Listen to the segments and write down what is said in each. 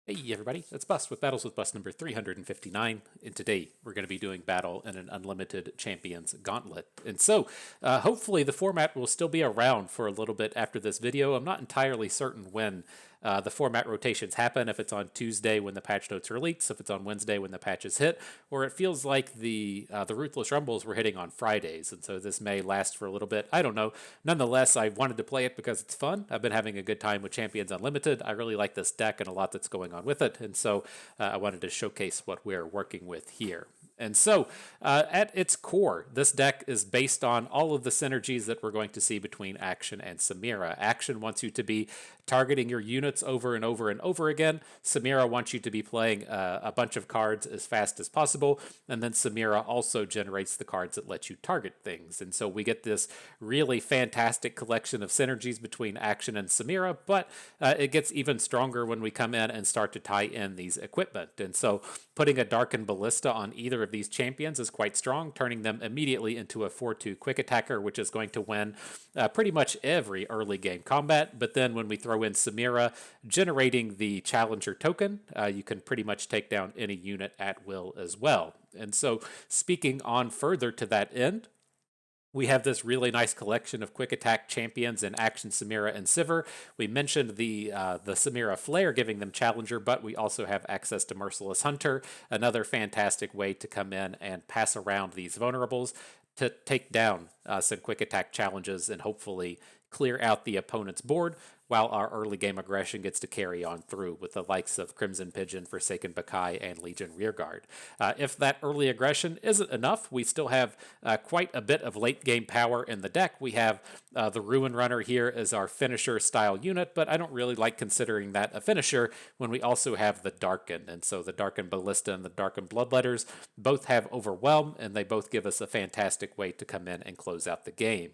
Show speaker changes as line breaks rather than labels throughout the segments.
Hey everybody, it's Bust with Battles with Bust number 359, and today we're going to be doing battle in an Unlimited Champions Gauntlet. And so, hopefully the format will still be around for a little bit after this video. I'm not entirely certain when the format rotations happen, if it's on Tuesday when the patch notes release, if it's on Wednesday when the patches hit, or it feels like the Ruthless Rumbles were hitting on Fridays, and so this may last for a little bit. I don't know. Nonetheless, I wanted to play it because it's fun. I've been having a good time with Champions Unlimited. I really like this deck and a lot that's going on with it, and so I wanted to showcase what we're working with here. And so, at its core, this deck is based on all of the synergies that we're going to see between Akshan and Samira. Akshan wants you to be targeting your units over and over and over again. Samira wants you to be playing a bunch of cards as fast as possible. And then Samira also generates the cards that let you target things. And so we get this really fantastic collection of synergies between Akshan and Samira, but it gets even stronger when we come in and start to tie in these equipment. And so putting a Darkened Ballista on either of these champions is quite strong, turning them immediately into a 4-2 quick attacker, which is going to win pretty much every early game combat. But then when we throw in Samira generating the challenger token, you can pretty much take down any unit at will as well. And so speaking on further to that end, we have this really nice collection of quick attack champions in Akshan, Samira, and Sivir. We mentioned the Samira Flare giving them Challenger, but we also have access to Merciless Hunter, another fantastic way to come in and pass around these vulnerables to take down some quick attack challenges and hopefully clear out the opponent's board, while our early game aggression gets to carry on through with the likes of Crimson Pigeon, Forsaken Bakai, and Legion Rearguard. If that early aggression isn't enough, we still have quite a bit of late game power in the deck. We have the Ruin Runner here as our finisher style unit, but I don't really like considering that a finisher when we also have the Darkened. And so the Darkened Ballista and the Darkened Bloodletters both have Overwhelm, and they both give us a fantastic way to come in and close out the game.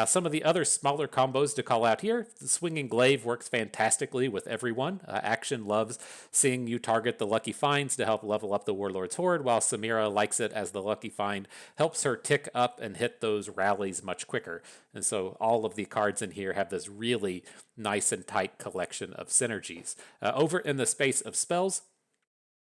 Some of the other smaller combos to call out here, the Swinging Glaive works fantastically with everyone. Akshan loves seeing you target the Lucky Finds to help level up the Warlord's Horde, while Samira likes it as the Lucky Find helps her tick up and hit those rallies much quicker. And so all of the cards in here have this really nice and tight collection of synergies. Over in the space of spells,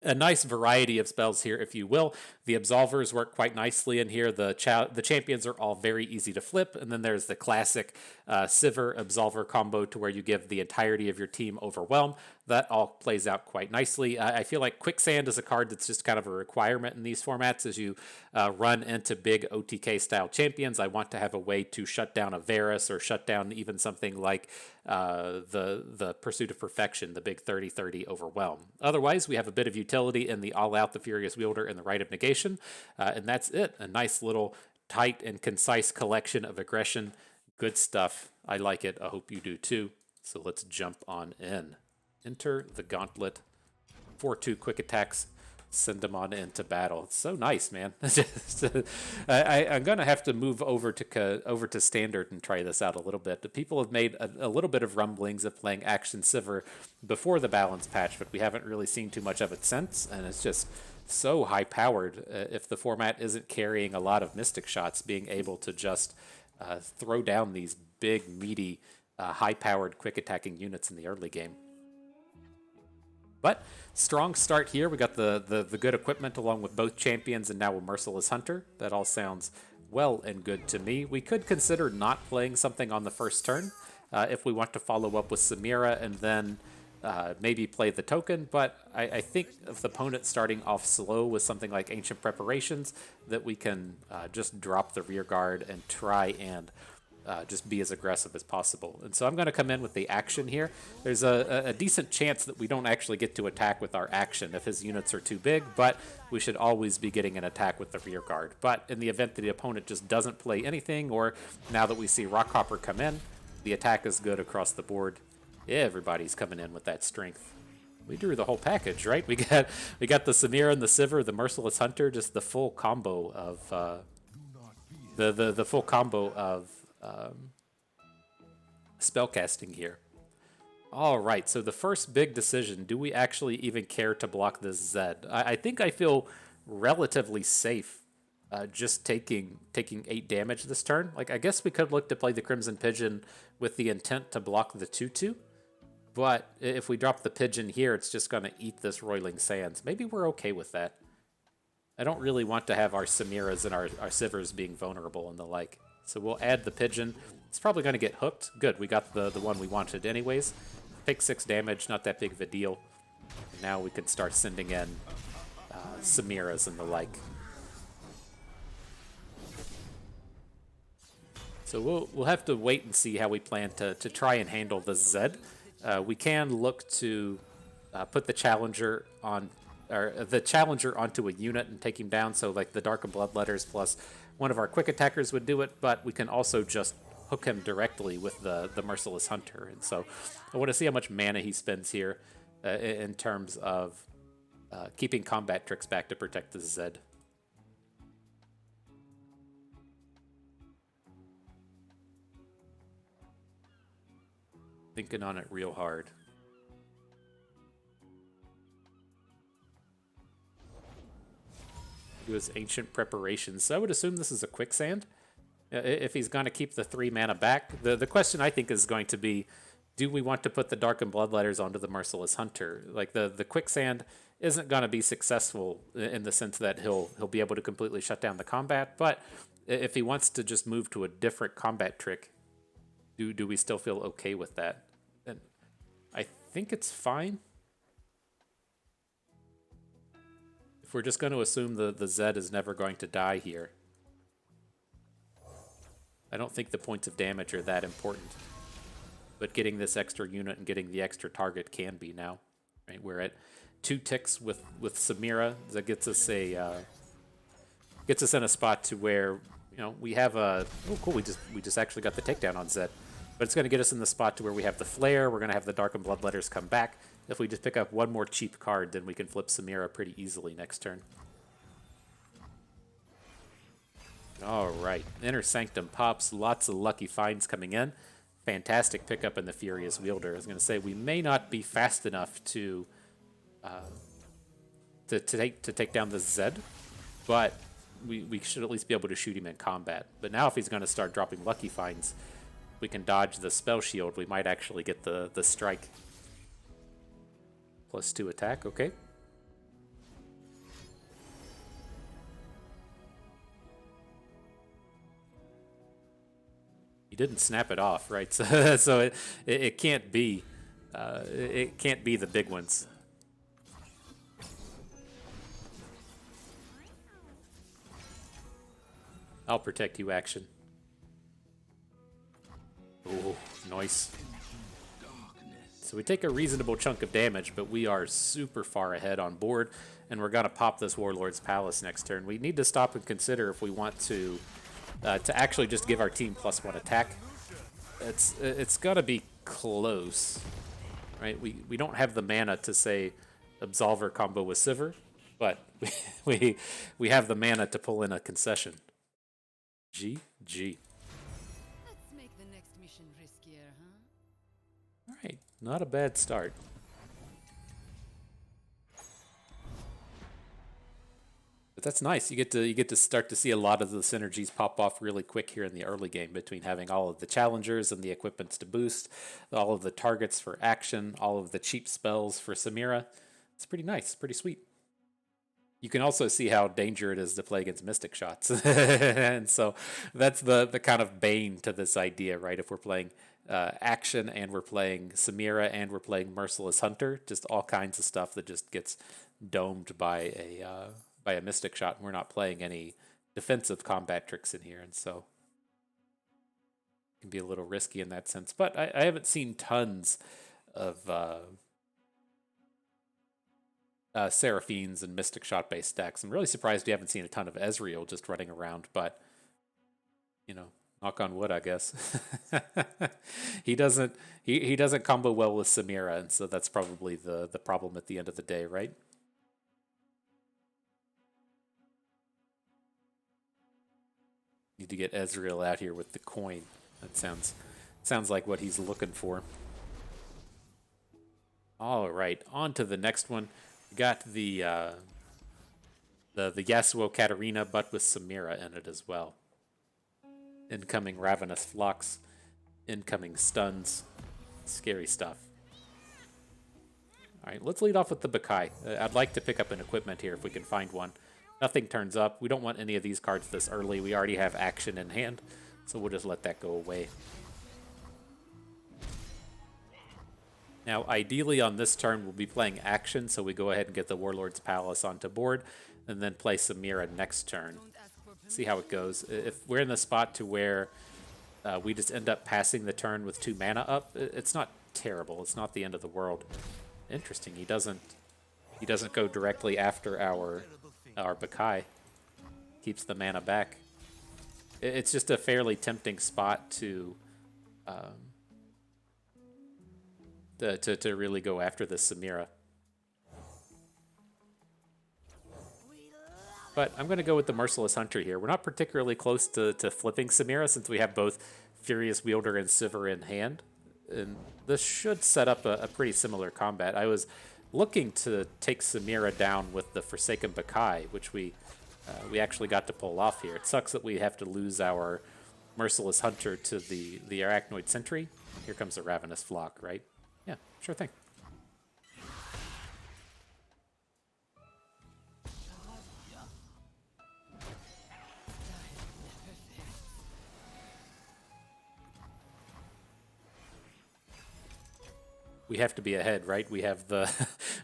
a nice variety of spells here, if you will. The Absolvers work quite nicely in here. The champions are all very easy to flip. And then there's the classic Sivir Absolver combo to where you give the entirety of your team Overwhelm. That all plays out quite nicely. I feel like Quicksand is a card that's just kind of a requirement in these formats as you run into big OTK-style champions. I want to have a way to shut down a Varus or shut down even something like the Pursuit of Perfection, the big 30-30 Overwhelm. Otherwise, we have a bit of utility in the All Out, the Furious Wielder, and the Rite of Negation. And that's it. A nice little tight and concise collection of aggression. Good stuff. I like it. I hope you do too. So let's jump on in. Enter the Gauntlet. 4-2 quick attacks. Send them on into battle. It's so nice, man. I'm gonna have to move over to standard and try this out a little bit. The people have made a little bit of rumblings of playing Akshan Sivir before the balance patch, but we haven't really seen too much of it since, and it's just so high powered. If the format isn't carrying a lot of Mystic shots, being able to just throw down these big, meaty, high powered, quick attacking units in the early game. But strong start here. We got the good equipment along with both champions and now a Merciless Hunter. That all sounds well and good to me. We could consider not playing something on the first turn if we want to follow up with Samira and then maybe play the token. But I think if the opponent starting off slow with something like Ancient Preparations, that we can just drop the rear guard and try and just be as aggressive as possible. And so I'm going to come in with the Akshan here. There's a decent chance that we don't actually get to attack with our Akshan if his units are too big, but we should always be getting an attack with the rear guard. But in the event that the opponent just doesn't play anything, or now that we see Rockhopper come in, the attack is good across the board. Everybody's coming in with that strength. We drew the whole package, right? We got the Samira and the Sivir, the Merciless Hunter, just the full combo of the full combo of spellcasting here. All right, so the first big decision, do we actually even care to block this Zed? I think I feel relatively safe just taking 8 damage this turn. Like, I guess we could look to play the Crimson Pigeon with the intent to block the 2-2, but if we drop the pigeon here, it's just going to eat this Roiling Sands. Maybe we're okay with that. I don't really want to have our Samiras and our Sivers being vulnerable and the like. So we'll add the pigeon. It's probably going to get hooked. Good, we got the one we wanted anyways. Take 6 damage, not that big of a deal. And now we can start sending in Samiras and the like. So we'll have to wait and see how we plan to try and handle the Zed. We can look to put the challenger on, or the challenger onto a unit and take him down. So like the Dark and Bloodletters plus one of our quick attackers would do it, but we can also just hook him directly with the Merciless Hunter. And so I want to see how much mana he spends here in terms of keeping combat tricks back to protect the Zed. Thinking on it real hard. Do his ancient preparations. So I would assume this is a quicksand. If he's going to keep the 3 mana back, the question I think is going to be, do we want to put the Dark and Bloodletters onto the Merciless Hunter? Like the quicksand isn't going to be successful in the sense that he'll be able to completely shut down the combat, but if he wants to just move to a different combat trick, do we still feel okay with that? And I think it's fine. If we're just going to assume the Zed is never going to die here, I don't think the points of damage are that important. But getting this extra unit and getting the extra target can be now. Right? We're at 2 ticks with Samira. That gets us in a spot to where, you know, we have a, oh cool, we just actually got the takedown on Zed. But it's going to get us in the spot to where we have the Flare, we're going to have the Dark and Bloodletters come back. If we just pick up one more cheap card, then we can flip Samira pretty easily next turn. All right, Inner Sanctum pops, lots of lucky finds coming in. Fantastic pickup in the Furious Wielder. I was going to say, we may not be fast enough to take down the Zed, but we should at least be able to shoot him in combat. But now if he's going to start dropping lucky finds, we can dodge the spell shield. We might actually get the strike. +2 attack, okay. He didn't snap it off, right? So it can't be the big ones. I'll protect you, Akshan. Oh, nice. So we take a reasonable chunk of damage, but we are super far ahead on board, and we're gonna pop this Warlord's Palace next turn. We need to stop and consider if we want to actually just give our team +1 attack. It's gotta be close, right? We don't have the mana to say Absolver combo with Sivir, but we have the mana to pull in a concession. GG.
Let's make the next mission riskier, huh?
All right, not a bad start. But that's nice. You get to start to see a lot of the synergies pop off really quick here in the early game between having all of the challengers and the equipments to boost, all of the targets for Akshan, all of the cheap spells for Samira. It's pretty nice, pretty sweet. You can also see how dangerous it is to play against Mystic Shots. And so that's the kind of bane to this idea, right? If we're playing Akshan and we're playing Samira and we're playing Merciless Hunter, just all kinds of stuff that just gets domed by a Mystic Shot, and we're not playing any defensive combat tricks in here, and so it can be a little risky in that sense. But I haven't seen tons of Seraphines and Mystic Shot based decks. I'm really surprised we haven't seen a ton of Ezreal just running around, but you know, knock on wood, I guess. he doesn't combo well with Samira, and so that's probably the problem at the end of the day, right? Need to get Ezreal out here with the coin. That sounds like what he's looking for. All right, on to the next one. We got the Yasuo Katarina, but with Samira in it as well. Incoming Ravenous Flocks, incoming stuns, scary stuff. All right, let's lead off with the Bakai. I'd like to pick up an equipment here if we can find one. Nothing turns up. We don't want any of these cards this early. We already have Akshan in hand, so we'll just let that go away. Now, ideally on this turn, we'll be playing Akshan, so we go ahead and get the Warlord's Palace onto board, and then play Samira next turn. See how it goes. If we're in the spot to where we just end up passing the turn with 2 mana up, it's not terrible. It's not the end of the world. Interesting. He doesn't go directly after our Bakai. Keeps the mana back. It's just a fairly tempting spot to really go after this Samira. But I'm going to go with the Merciless Hunter here. We're not particularly close to flipping Samira since we have both Furious Wielder and Sivir in hand. And this should set up a pretty similar combat. I was looking to take Samira down with the Forsaken Bakai, which we actually got to pull off here. It sucks that we have to lose our Merciless Hunter to the Arachnoid Sentry. Here comes the Ravenous Flock, right? Yeah, sure thing. We have to be ahead, right? We have the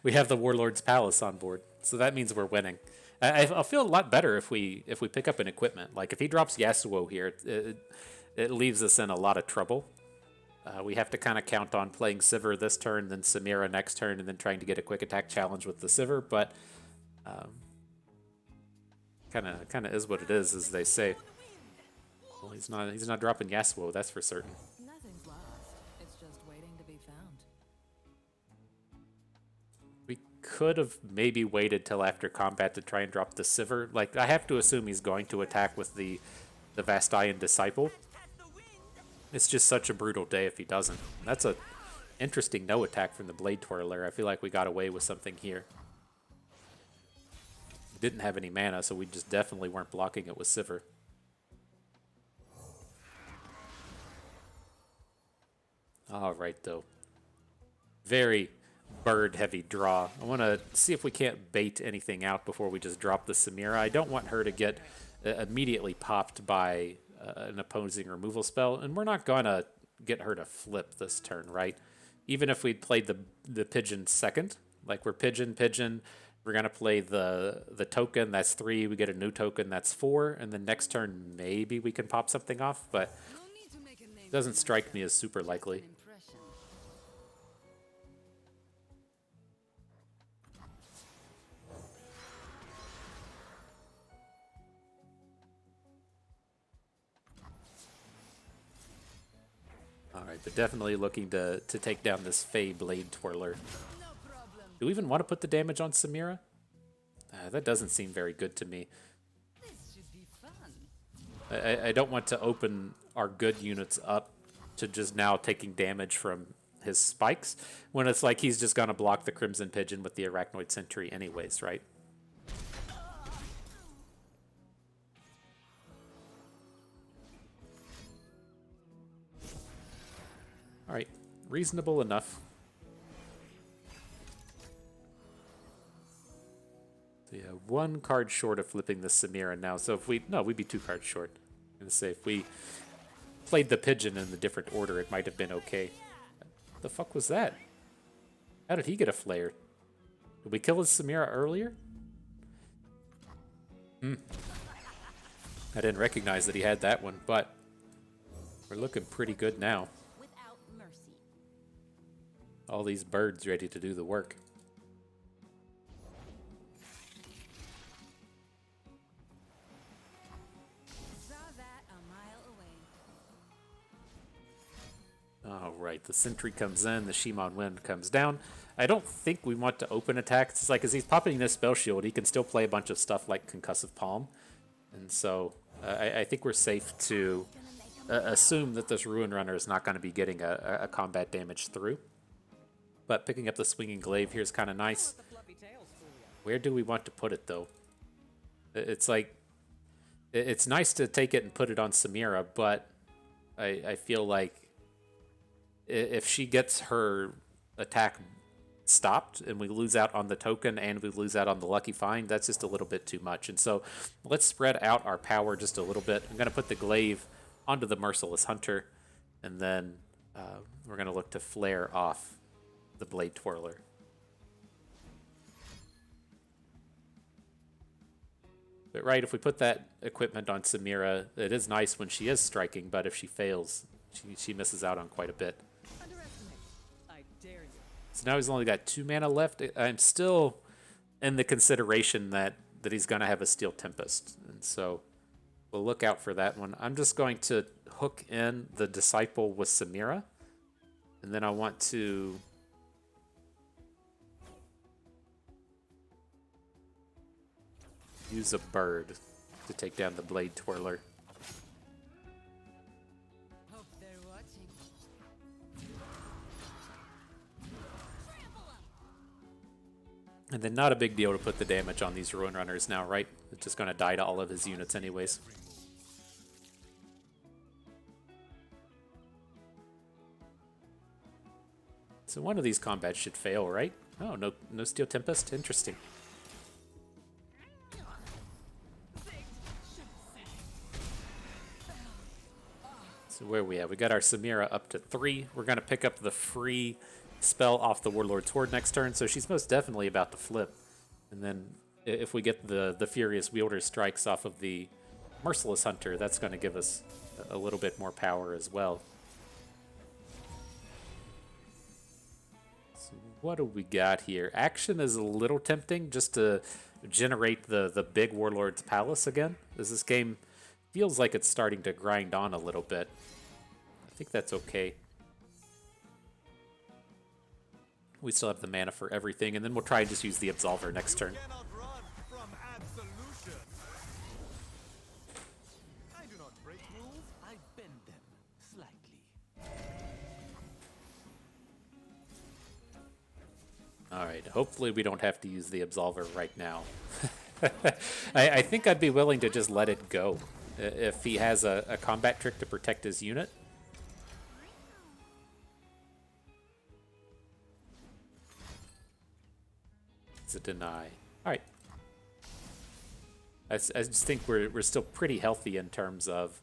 we have the Warlord's Palace on board, so that means we're winning. I'll feel a lot better if we pick up an equipment. Like if he drops Yasuo here, it leaves us in a lot of trouble. We have to kind of count on playing Sivir this turn, then Samira next turn, and then trying to get a quick attack challenge with the Sivir. But kind of is what it is, as they say. Well, he's not dropping Yasuo, that's for certain.
Nothing's lost. It's just waiting to be found.
We could have maybe waited till after combat to try and drop the Sivir. Like, I have to assume he's going to attack with the Vastayan Disciple. It's just such a brutal day if he doesn't. That's a interesting no attack from the Blade Twirler. I feel like we got away with something here. Didn't have any mana, so we just definitely weren't blocking it with Sivir. Alright, though. Very bird-heavy draw. I want to see if we can't bait anything out before we just drop the Samira. I don't want her to get immediately popped by an opposing removal spell, and we're not going to get her to flip this turn, right? Even if we played the Pigeon second, like we're Pigeon, we're going to play the token, that's 3, we get a new token, that's 4, and then next turn maybe we can pop something off, but it doesn't strike me as super likely. Alright, but definitely looking to take down this Fey Blade Twirler. Do we even want to put the damage on Samira? That doesn't seem very good to me.
This should be fun.
I don't want to open our good units up to just now taking damage from his spikes, when it's like he's just going to block the Crimson Pigeon with the Arachnoid Sentry anyways, right? Alright, reasonable enough. So yeah, 1 card short of flipping the Samira now. So if we'd be 2 cards short. I'm going to say if we played the Pigeon in a different order, it might have been okay. What the fuck was that? How did he get a flare? Did we kill his Samira earlier? I didn't recognize that he had that one, but we're looking pretty good now. All these birds ready to do the work.
Saw that a mile away.
Alright, the Sentry comes in, the Shimon Wind comes down. I don't think we want to open attacks. It's like, as he's popping this spell shield, he can still play a bunch of stuff like Concussive Palm. And so, I think we're safe to assume that this Ruin Runner is not going to be getting a combat damage through. But picking up the Swinging Glaive here is kind of nice. Where do we want to put it, though? It's like, it's nice to take it and put it on Samira, but I feel like if she gets her attack stopped and we lose out on the token and we lose out on the lucky find, that's just a little bit too much. And so let's spread out our power just a little bit. I'm going to put the glaive onto the Merciless Hunter, and then we're going to look to flare off the Blade Twirler. But right, if we put that equipment on Samira, it is nice when she is striking, but if she fails, she misses out on quite a bit.
I dare you.
So now he's only got 2 mana left. I'm still in the consideration that he's going to have a Steel Tempest. And so we'll look out for that one. I'm just going to hook in the Disciple with Samira. And then I want to use a bird to take down the Blade Twirler.
Hope they're watching.
And then not a big deal to put the damage on these Ruin Runners now, right? It's just going to die to all of his units anyways. So one of these combats should fail, right? Oh, no Steel Tempest? Interesting. So where are we at? We got our Samira up to 3. We're going to pick up the free spell off the Warlord's Horde next turn, so she's most definitely about to flip. And then if we get the Furious Wielder strikes off of the Merciless Hunter, that's going to give us a little bit more power as well. So what do we got here? Akshan is a little tempting just to generate the big Warlord's Palace again, as this game feels like it's starting to grind on a little bit. I think that's okay. We still have the mana for everything, and then we'll try and just use the Absolver next turn.
I do not break rules, I bend them slightly.
Alright, hopefully we don't have to use the Absolver right now. I think I'd be willing to just let it go if he has a combat trick to protect his unit. It's a deny. Alright. I just think we're still pretty healthy in terms of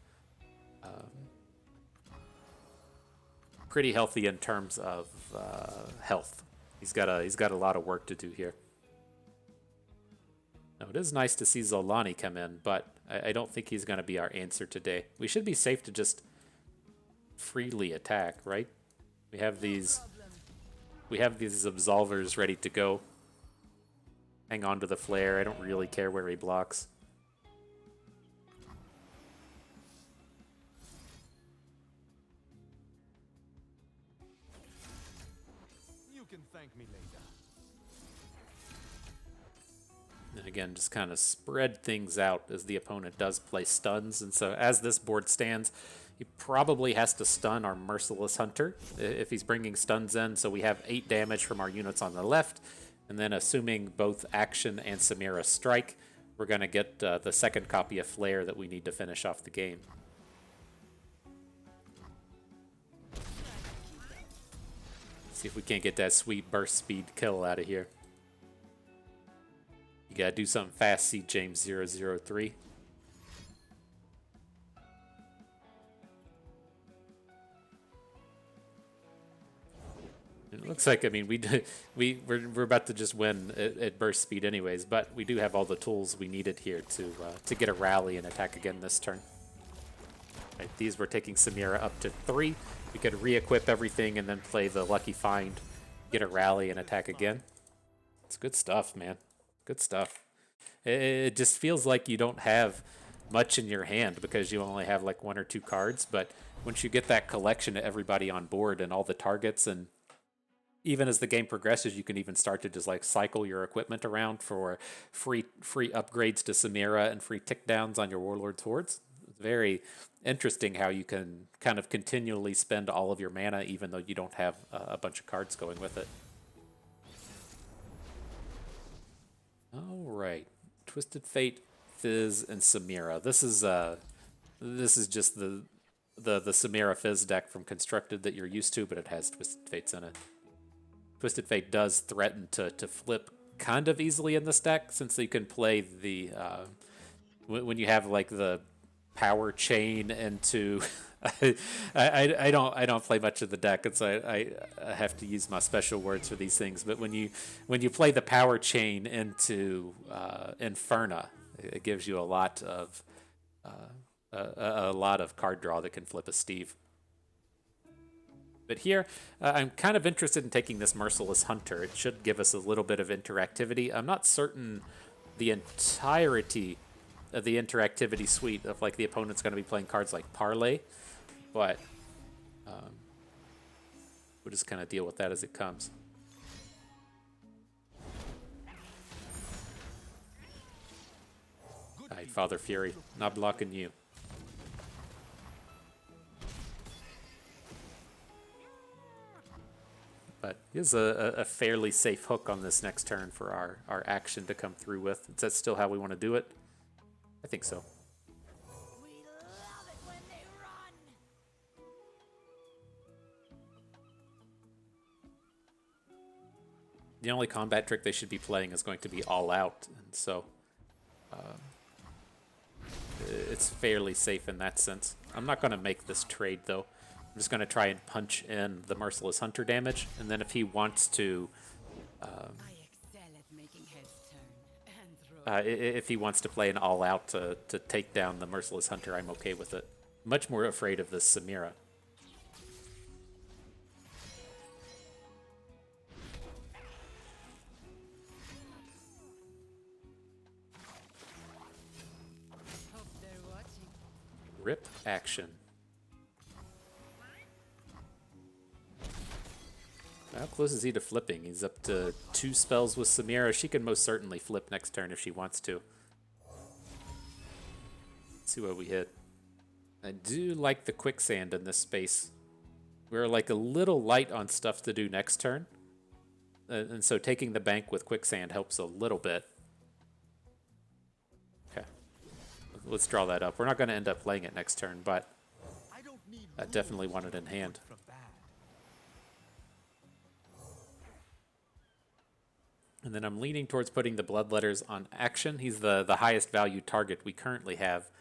health. He's got a lot of work to do here. Now, it is nice to see Zolani come in, but I don't think he's going to be our answer today. We should be safe to just freely attack, right? We have these Absolvers ready to go. Hang on to the flare. I don't really care where he blocks.
You can thank me later.
And again, just kind of spread things out as the opponent does play stuns. And so as this board stands, he probably has to stun our Merciless Hunter if he's bringing stuns in. So we have 8 damage from our units on the left. And then assuming both Akshan and Samira strike, we're going to get the second copy of Flare that we need to finish off the game. See if we can't get that sweet burst speed kill out of here. You gotta do something fast, C. James 003. It looks like, I mean, we're about to just win at burst speed anyways, but we do have all the tools we needed here to get a rally and attack again this turn. Right, these were taking Samira up to 3. We could re-equip everything and then play the Lucky Find, get a rally and attack again. It's good stuff, man. Good stuff. It just feels like you don't have much in your hand because you only have like 1 or 2 cards, but once you get that collection of everybody on board and all the targets, and even as the game progresses, you can even start to just like cycle your equipment around for free upgrades to Samira and free tick downs on your Warlord's Hordes. It's very interesting how you can kind of continually spend all of your mana even though you don't have a bunch of cards going with it. All right, Twisted Fate, Fizz, and Samira. This is just the Samira Fizz deck from Constructed that you're used to, but it has Twisted Fates in it. Twisted Fate does threaten to flip kind of easily in this deck, since you can play the when you have like the power chain into I don't play much of the deck, and so I have to use my special words for these things. But when you play the power chain into Inferna, it gives you a lot of a lot of card draw that can flip a Steve. But here, I'm kind of interested in taking this Merciless Hunter. It should give us a little bit of interactivity. I'm not certain the entirety of the interactivity suite of like the opponent's going to be playing cards like Parlay, but we'll just kind of deal with that as it comes. All right, Father Fury, not blocking you. But here's a fairly safe hook on this next turn for our action to come through with. Is that still how we want to do it? I think so.
We love it when they run.
The only combat trick they should be playing is going to be All Out, and so it's fairly safe in that sense. I'm not going to make this trade, though. I'm just going to try and punch in the Merciless Hunter damage, and then if he wants to...
I excel at making heads turn and roll.
if he wants to play an all-out to take down the Merciless Hunter, I'm okay with it. Much more afraid of this Samira.
Hope they're watching.
Rip Action. How close is he to flipping? He's up to 2 spells with Samira. She can most certainly flip next turn if she wants to. Let's see what we hit. I do like the quicksand in this space. We're like a little light on stuff to do next turn. And so taking the bank with quicksand helps a little bit. Okay. Let's draw that up. We're not going to end up playing it next turn, but I definitely want it in hand. And then I'm leaning towards putting the Bloodletters on Action. He's the highest value target we currently have.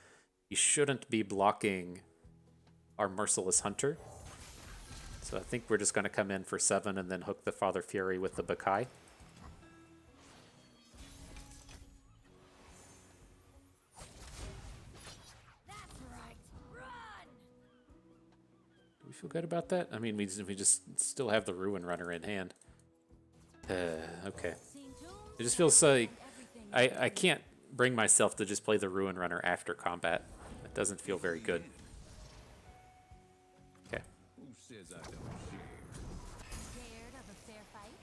He shouldn't be blocking our Merciless Hunter. So I think we're just going to come in for 7 and then hook the Father Fury with the Bakai.
That's right. Run.
Do we feel good about that? I mean, we just still have the Ruin Runner in hand. Okay. It just feels like I can't bring myself to just play the Ruin Runner after combat. It doesn't feel very good. Okay.
Who says I don't
Scared of a fair fight?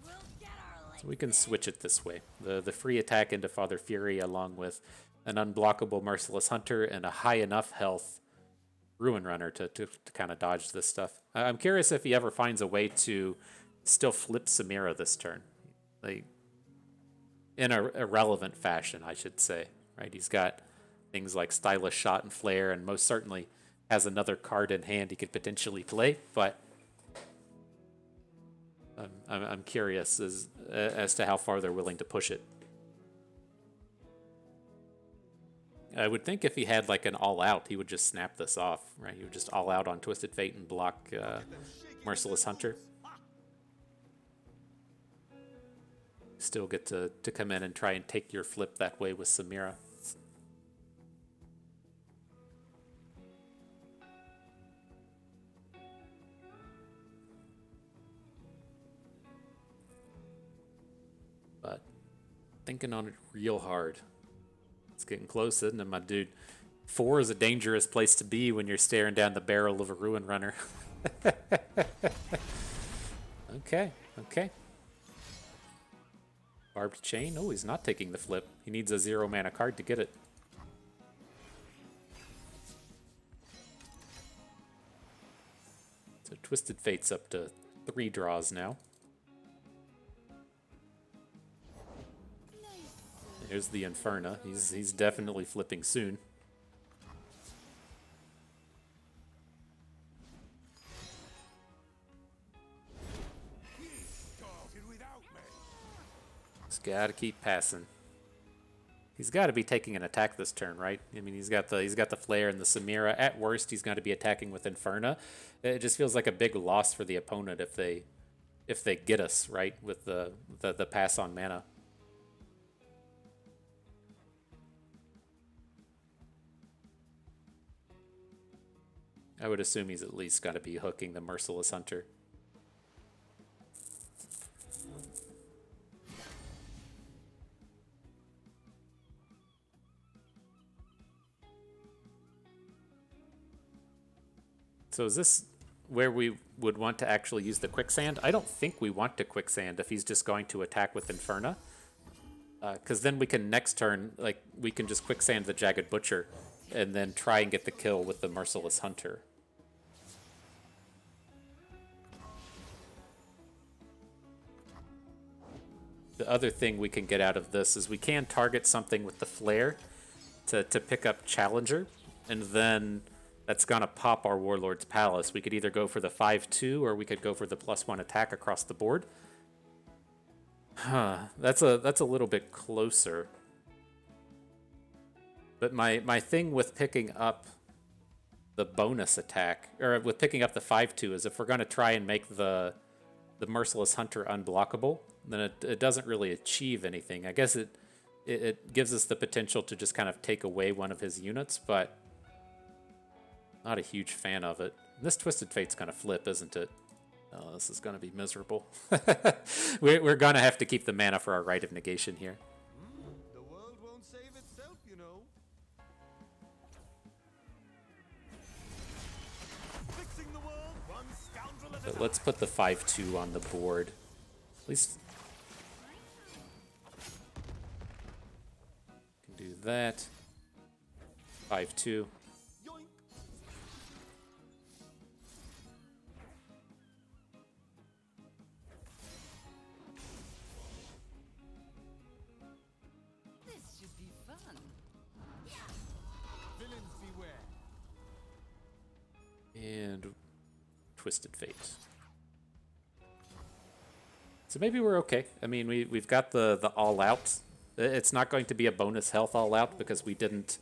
We'll get our
So we can switch it this way. The free attack into Father Fury along with an unblockable Merciless Hunter and a high enough health Ruin Runner to kind of dodge this stuff. I'm curious if he ever finds a way to still flip Samira this turn. Like, in a irrelevant fashion, I should say. Right? He's got things like Stylish Shot and Flare, and most certainly has another card in hand he could potentially play, but I'm curious as to how far they're willing to push it. I would think if he had like an all-out, he would just snap this off, right? He would just all-out on Twisted Fate and block Merciless Hunter. Still get to come in and try and take your flip that way with Samira. But thinking on it real hard. It's getting close, isn't it, my dude? 4 is a dangerous place to be when you're staring down the barrel of a Ruin Runner. Okay. Barbed Chain? Oh, he's not taking the flip. He needs a 0 mana card to get it. So Twisted Fate's up to 3 draws now. Here's the Inferna. He's definitely flipping soon. Just gotta keep passing. He's got to be taking an attack this turn, right? I mean, he's got the flare and the Samira. At worst, he's going to be attacking with Inferna. It just feels like a big loss for the opponent if they get us right with the pass on mana. I would assume he's at least got to be hooking the Merciless Hunter. So is this where we would want to actually use the Quicksand? I don't think we want to Quicksand if he's just going to attack with Inferna. Because then we can next turn, like, we can just Quicksand the Jagged Butcher and then try and get the kill with the Merciless Hunter. The other thing we can get out of this is we can target something with the Flare to pick up Challenger, and then that's going to pop our Warlord's Palace. We could either go for the 5/2 or we could go for the +1 attack across the board. That's a little bit closer. But my thing with picking up the bonus attack, or with picking up the 5/2, is if we're going to try and make the Merciless Hunter unblockable, then it doesn't really achieve anything. I guess it gives us the potential to just kind of take away one of his units, but not a huge fan of it. This Twisted Fate's going to flip, isn't it? Oh, this is going to be miserable. We're going to have to keep the mana for our Rite of Negation here.
The world won't save itself, you know. Fixing the world, one scoundrel at a
But
time.
let's put the 5/2 on the board. At least can do that. 5/2.
Yoink.
This should be fun.
Villains beware.
And Twisted Fate. So maybe we're okay. I mean, we've got the all out. It's not going to be a bonus health all out because we didn't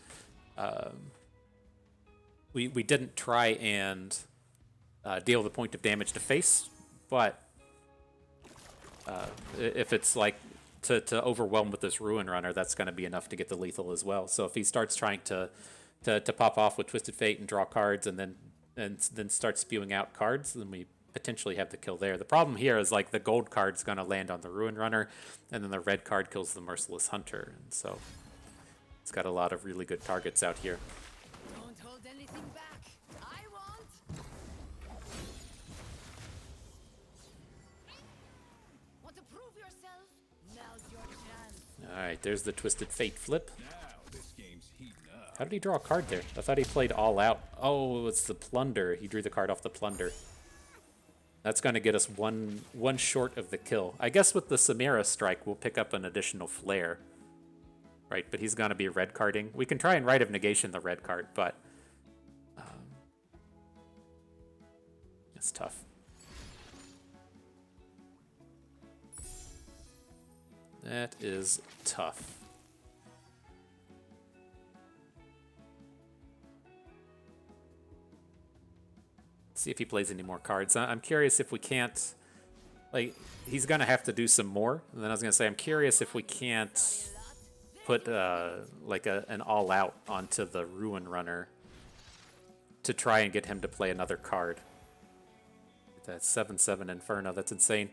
we didn't try and deal the point of damage to face. But if it's like to overwhelm with this Ruin Runner, that's going to be enough to get the lethal as well. So if he starts trying to pop off with Twisted Fate and draw cards and then start spewing out cards, then we potentially have the kill there. The problem here is like the gold card's going to land on the Ruin Runner, and then the red card kills the Merciless Hunter. And so it's got a lot of really good targets out here.
Don't hold anything back. I want. Want to prove yourself? Now's your chance.
All right, there's the Twisted Fate flip.
Now this game's heating up.
How did he draw a card there? I thought he played all out. Oh, it's the Plunder. He drew the card off the Plunder. That's going to get us one short of the kill. I guess with the Samira strike, we'll pick up an additional flare. Right, but he's going to be red carding. We can try and Rite of Negation the red card, but it's tough. That is tough. See if he plays any more cards. I'm curious if we can't, like, he's gonna have to do some more. And then I was gonna say, I'm curious if we can't put like an all out onto the Ruin Runner to try and get him to play another card. That's 7/7 Inferno. That's insane.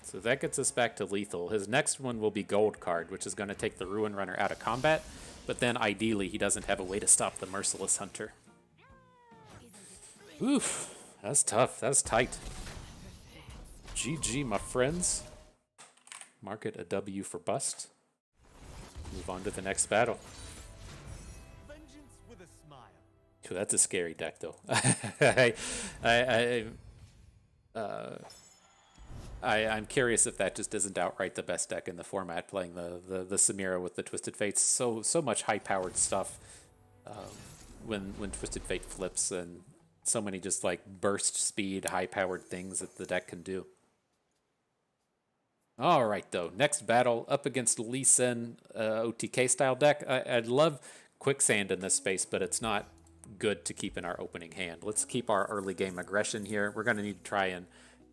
So that gets us back to lethal. His next one will be gold card, which is going to take the Ruin Runner out of combat. But then ideally, he doesn't have a way to stop the Merciless Hunter. Oof, that's tough. That's tight. GG, my friends. Mark it a W for bust. Move on to the next battle.
Vengeance with a smile.
Ooh, that's a scary deck, though. I'm curious if that just isn't outright the best deck in the format, playing the Samira with the Twisted Fates. So much high-powered stuff. when Twisted Fate flips, and so many just like burst speed, high powered things that the deck can do. All right, though. Next battle up against Lee Sin OTK style deck. I'd love Quicksand in this space, but it's not good to keep in our opening hand. Let's keep our early game aggression here. We're going to need to try and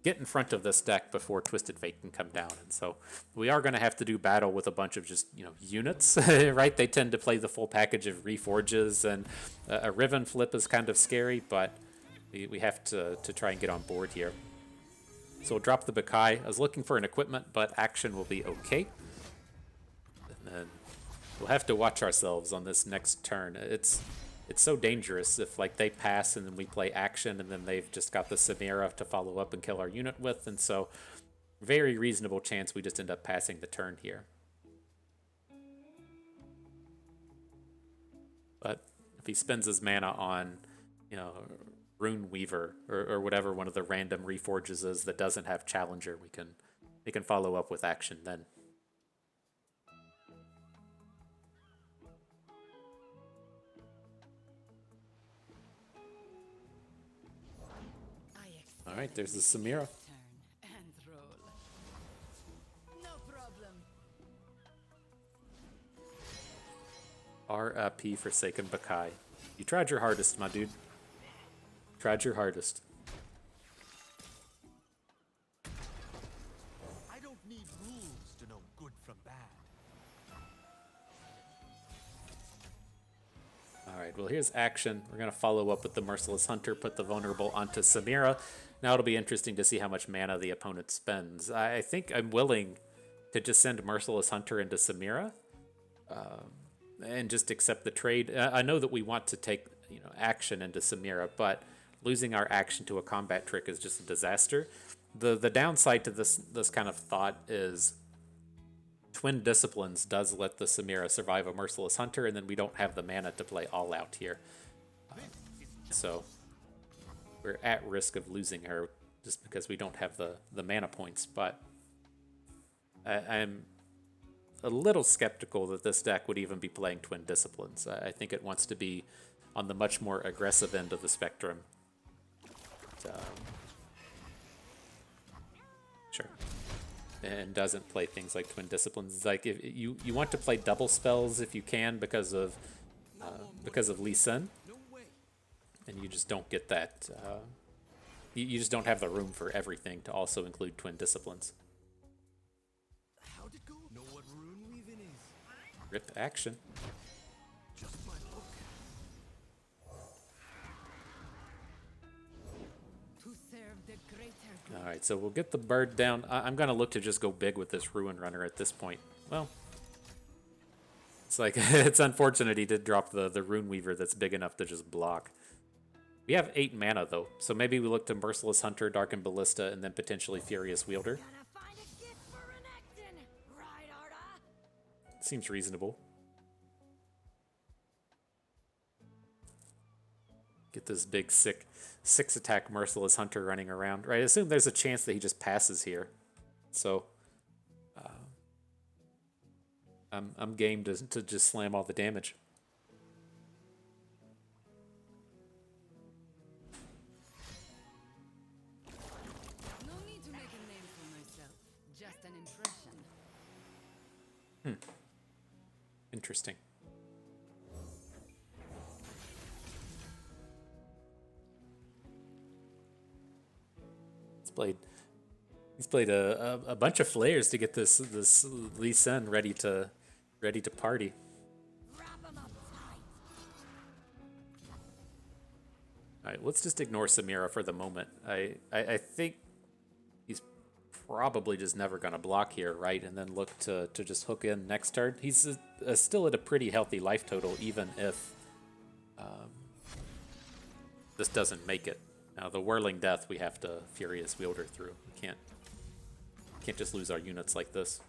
get in front of this deck before Twisted Fate can come down. And so we are going to have to do battle with a bunch of just, units, right? They tend to play the full package of Reforges, and a Riven flip is kind of scary, but we have to try and get on board here. So we'll drop the Bakai. I was looking for an equipment, but Akshan will be okay. And then we'll have to watch ourselves on this next turn. It's so dangerous if like they pass and then we play Akshan, and then they've just got the Samira to follow up and kill our unit with, and so very reasonable chance we just end up passing the turn here. But if he spends his mana on, Rune Weaver or whatever one of the random Reforges is that doesn't have Challenger, we can follow up with Akshan then. All right, there's the Samira.
Turn and roll. No problem.
RIP Forsaken Bakai. You tried your hardest, my dude. Tried your hardest.
I don't need rules to know good from bad.
Alright, well here's Akshan. We're going to follow up with the Merciless Hunter, put the Vulnerable onto Samira. Now it'll be interesting to see how much mana the opponent spends. I think I'm willing to just send Merciless Hunter into Samira and just accept the trade. I know that we want to take Akshan into Samira, but losing our action to a combat trick is just a disaster. The downside to this kind of thought is Twin Disciplines does let the Samira survive a Merciless Hunter, and then we don't have the mana to play all out here. So we're at risk of losing her just because we don't have the mana points. But I'm a little skeptical that this deck would even be playing Twin Disciplines. I think it wants to be on the much more aggressive end of the spectrum. Sure. And doesn't play things like Twin Disciplines. It's like if you want to play double spells if you can because of Lee Sin, and you just don't get that. You just don't have the room for everything to also include Twin Disciplines.
How'd it go? Know what rune weaving is?
Rip Akshan.
Just my look.
To serve the greater good.
All right, so we'll get the bird down. I'm gonna look to just go big with this Ruin Runner at this point. Well, it's like it's unfortunate he did drop the Rune Weaver that's big enough to just block. We have 8 mana though, so maybe we look to Merciless Hunter, Darkened Ballista, and then potentially Furious Wielder.
Gonna find a gift for Renekton, right, Arda?
Seems reasonable. Get this big sick 6-attack Merciless Hunter running around. Right, I assume there's a chance that he just passes here. So I'm game to just slam all the damage.
No need to make a name for myself, just an impression.
Interesting. He's played a bunch of flares to get this Lee Sin ready to party.
Wrap 'em up tight.
All right, let's just ignore Samira for the moment. I think he's probably just never going to block here, right? And then look to just hook in next turn. He's still at a pretty healthy life total, even if this doesn't make it. Now, the Whirling Death we have to Furious Wielder through. We can't just lose our units like this.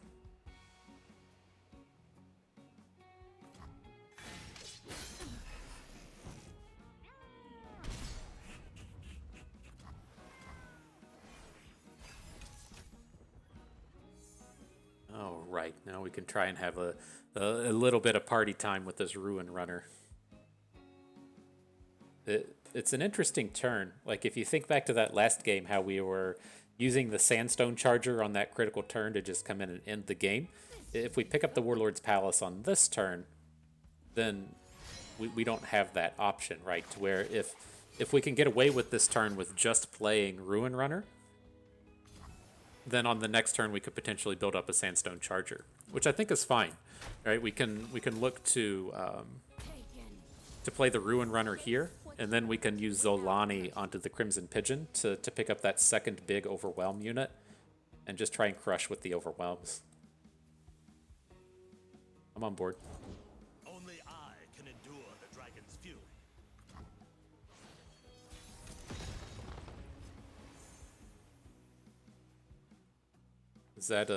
All right, now we can try and have a little bit of party time with this Ruin Runner. It's an interesting turn. Like if you think back to that last game, how we were using the Sandstone Charger on that critical turn to just come in and end the game. If we pick up the Warlord's Palace on this turn, then we don't have that option, right? To where if we can get away with this turn with just playing Ruin Runner, then on the next turn we could potentially build up a Sandstone Charger, which I think is fine, right? We can look to play the Ruin Runner here, and then we can use Zolani onto the Crimson Pigeon to pick up that second big Overwhelm unit and just try and crush with the Overwhelms. I'm on board.
Only I can endure the dragon's fury.
Is that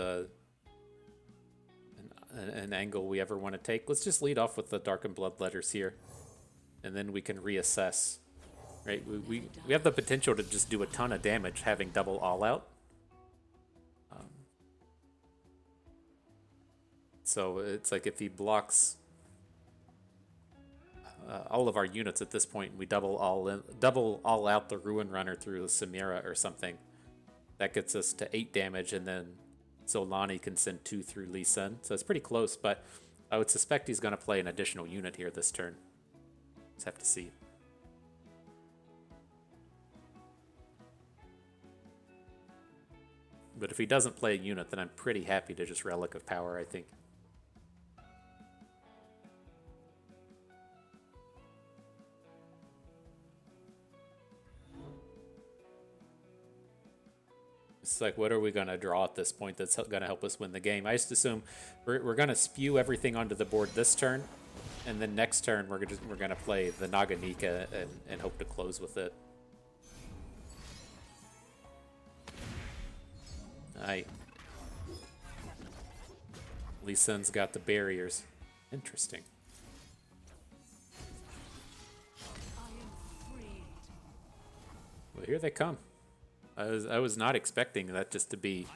an angle we ever want to take? Let's just lead off with the Darkened Bloodletters here, and then we can reassess. Right, we have the potential to just do a ton of damage having double all out. So it's like if he blocks all of our units at this point, we double all out the Ruin Runner through the Samira or something. That gets us to 8 damage, and then Zolani can send 2 through Lee Sin. So it's pretty close, but I would suspect he's going to play an additional unit here this turn. Just have to see. But if he doesn't play a unit, then I'm pretty happy to just Relic of Power, I think. It's like, what are we going to draw at this point that's going to help us win the game? I just assume we're going to spew everything onto the board this turn, and then next turn we're going to play the Naganika and hope to close with it. Lee Sin's got the barriers. Interesting. Well, here they come. I was not expecting that just to be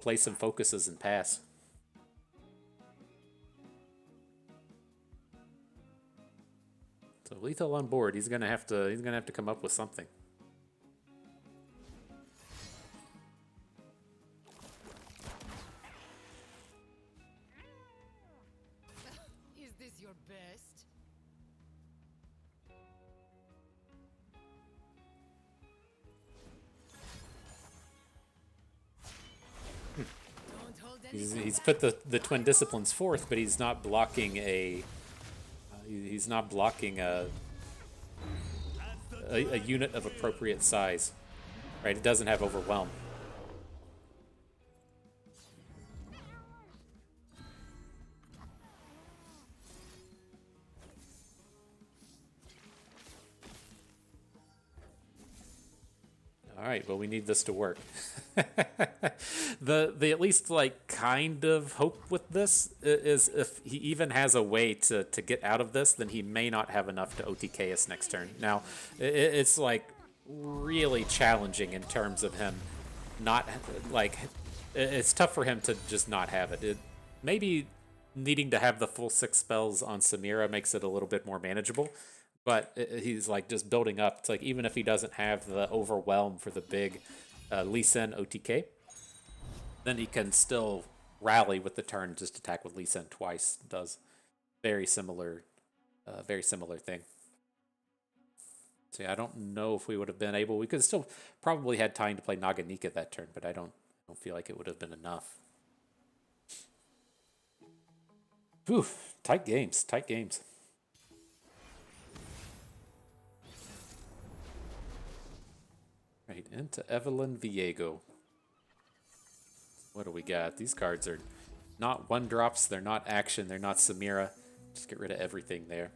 play some focuses and pass. So Lethal on board. He's gonna have to come up with something.
Is this your best? Don't hold anything
He's
back.
put the Twin Disciplines fourth, but he's not blocking a a unit of appropriate size, right? It doesn't have Overwhelm. All right, well, we need this to work. the at least like kind of hope with this is if he even has a way to get out of this, then he may not have enough to OTK us next turn. Now, it's like really challenging in terms of him not like it's tough for him to just not have it. Maybe needing to have the full 6 spells on Samira makes it a little bit more manageable. But he's like just building up. It's like even if he doesn't have the Overwhelm for the big Lee Sin OTK, then he can still rally with the turn, just attack with Lee Sin twice. Does very similar thing. So yeah, I don't know if we would have been able. We could still probably had time to play Naganika that turn, but I don't feel like it would have been enough. Whew, tight games. Right, into Evelyn Viego. What do we got? These cards are not 1-drops, they're not action, they're not Samira. Just get rid of everything there.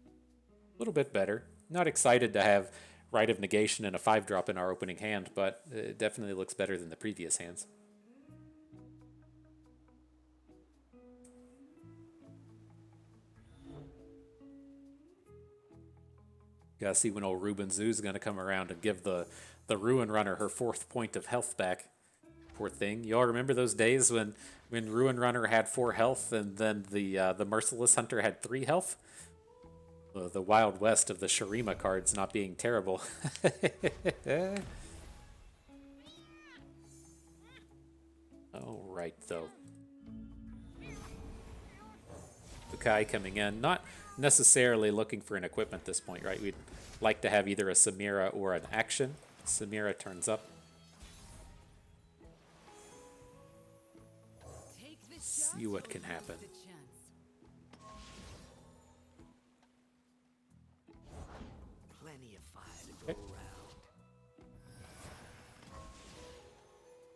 A little bit better. Not excited to have Rite of Negation and a 5-drop in our opening hand, but it definitely looks better than the previous hands. Gotta see when old Ruben Zoo's gonna come around and give the Ruin Runner her 4th point of health back. Poor thing. You all remember those days when Ruin Runner had 4 health and then the Merciless Hunter had 3 health? The Wild West of the Shurima cards not being terrible. All right, though. Bukai coming in, not necessarily looking for an equipment at this point, right? We'd like to have either a Samira or an Akshan. Samira turns up. See what can happen.
Plenty of fire to go around.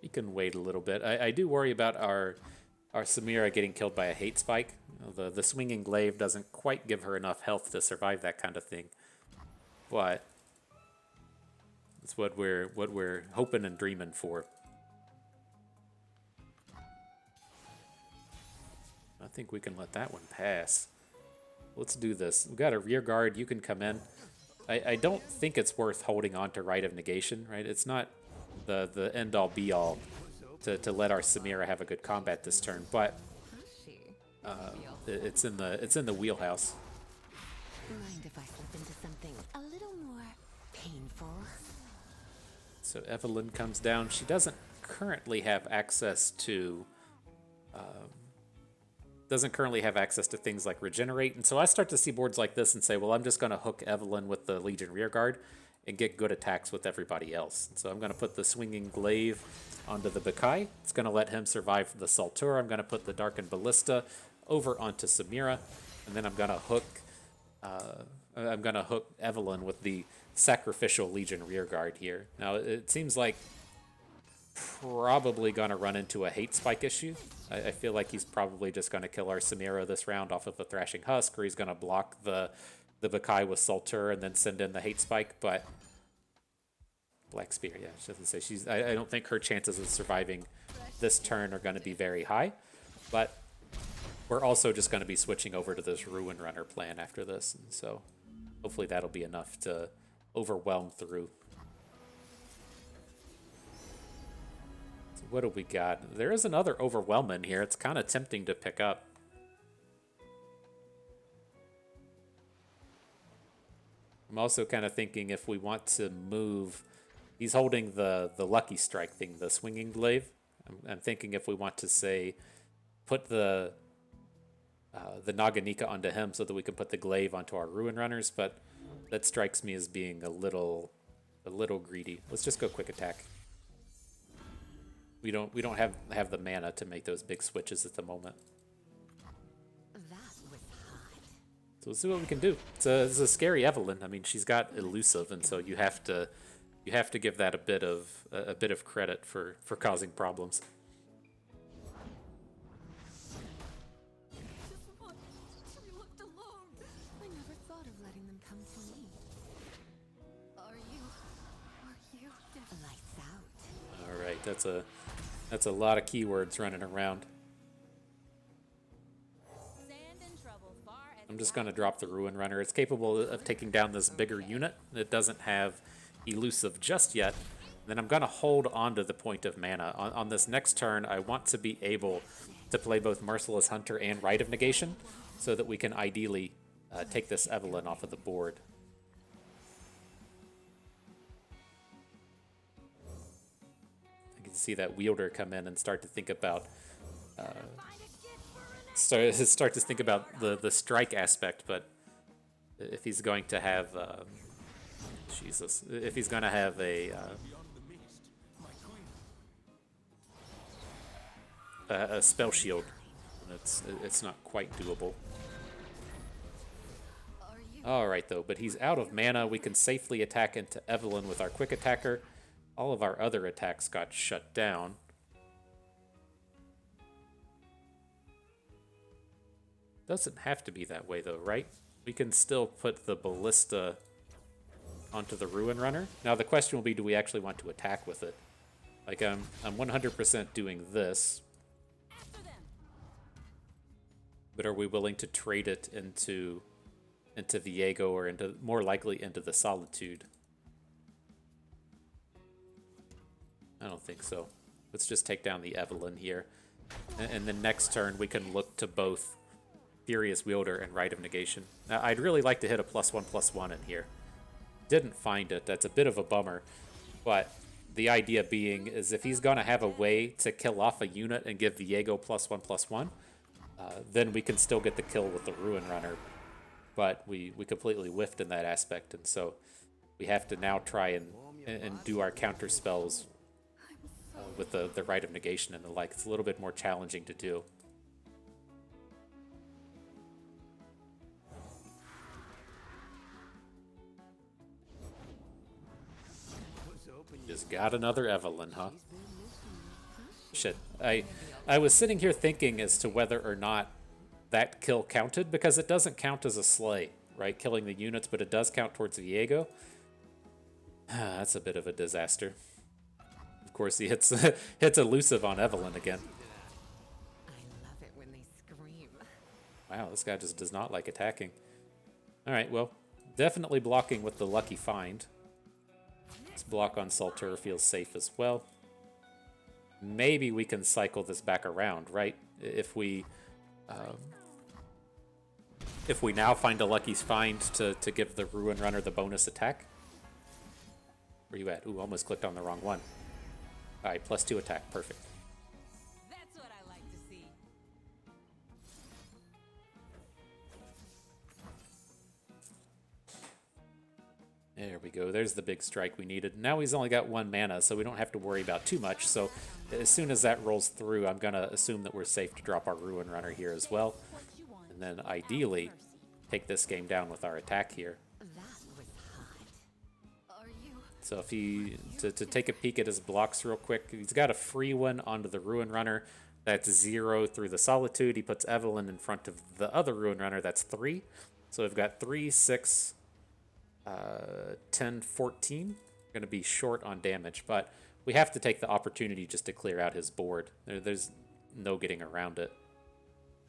You can wait a little bit. I do worry about our Samira getting killed by a hate spike. The swinging glaive doesn't quite give her enough health to survive that kind of thing. But it's what we're hoping and dreaming for. I think we can let that one pass. Let's do this. We've got a rear guard. You can come in. I don't think it's worth holding on to Rite of Negation, right? It's not the end-all be-all to let our Samira have a good combat this turn, but it's in the wheelhouse.
Mind if I slip into something a little more painful?
So Evelyn comes down. She doesn't currently have access to things like regenerate, and so I start to see boards like this and say, well, I'm just going to hook Evelyn with the Legion Rearguard and get good attacks with everybody else. So I'm going to put the Swinging Glaive onto the Bukai. It's going to let him survive the Saltura. I'm going to put the Darkened Ballista over onto Samira, and then I'm going to hook Evelyn with the Sacrificial Legion Rearguard here. Now, it seems like probably going to run into a hate spike issue. I feel like he's probably just going to kill our Samira this round off of a Thrashing Husk, or he's going to block the Bukai with Salter and then send in the hate spike, but Black Spear, yeah, she doesn't say I don't think her chances of surviving this turn are going to be very high, but we're also just going to be switching over to this Ruin Runner plan after this, and so hopefully that'll be enough to overwhelm through. So what do we got? There is another Overwhelm in here. It's kind of tempting to pick up. I'm also kind of thinking if we want to move... He's holding the Lucky Strike thing, the Swinging Glaive. I'm thinking if we want to, say, put the Naganika onto him so that we can put the Glaive onto our Ruin Runners, but that strikes me as being a little greedy. Let's just go quick attack. We don't have the mana to make those big switches at the moment. So let's see what we can do. It's a scary Evelyn. I mean, she's got elusive, and so you have to give that a bit of credit for causing problems.
Just want to be left alone. I never thought of letting them come to me. Are you lights out?
All right, that's a lot of keywords running around. I'm just going to drop the Ruin Runner. It's capable of taking down this bigger unit. It doesn't have elusive just yet. Then I'm going to hold on to the point of mana. On this next turn, I want to be able to play both Merciless Hunter and Rite of Negation so that we can ideally take this Evelyn off of the board. I can see that Wielder come in and start to think about start to think about the strike aspect, but if he's going to have if he's going to have a spell shield, it's not quite doable. All right, though, but he's out of mana. We can safely attack into Evelyn with our quick attacker. All of our other attacks got shut down. Doesn't have to be that way, though, right? We can still put the Ballista onto the Ruin Runner. Now, the question will be, do we actually want to attack with it? Like, I'm 100% doing this. But are we willing to trade it into Viego or more likely into the Solitude? I don't think so. Let's just take down the Evelyn here. And then next turn, we can look to both Furious Wielder and Rite of Negation. Now, I'd really like to hit a +1/+1 in here. Didn't find it. That's a bit of a bummer. But the idea being is if he's going to have a way to kill off a unit and give Viego +1/+1, then we can still get the kill with the Ruin Runner. But we completely whiffed in that aspect, and so we have to now try and do our counter spells with the Rite of Negation and the like. It's a little bit more challenging to do. Just got another Evelyn, huh? Shit. I was sitting here thinking as to whether or not that kill counted, because it doesn't count as a slay, right? Killing the units, but it does count towards Viego. That's a bit of a disaster. Of course, he hits elusive on Evelyn again.
I love it when they scream.
Wow, this guy just does not like attacking. All right, well, definitely blocking with the Lucky Find. This block on Saltura feels safe as well. Maybe we can cycle this back around, right? If we now find a Lucky Find to give the Ruin Runner the bonus attack. Where you at? Ooh, almost clicked on the wrong one. All right, +2 attack, perfect.
That's what I like to see.
There we go. There's the big strike we needed. Now he's only got 1 mana, so we don't have to worry about too much. So as soon as that rolls through, I'm going to assume that we're safe to drop our Ruin Runner here as well. And then ideally, take this game down with our attack here.
That was hot. Are you?
So if he, to take a peek at his blocks real quick, he's got a free one onto the Ruin Runner. That's 0 through the Solitude. He puts Evelyn in front of the other Ruin Runner. That's 3. So we've got 3, 6, 10, 14. Going to be short on damage, but we have to take the opportunity just to clear out his board. There's no getting around it.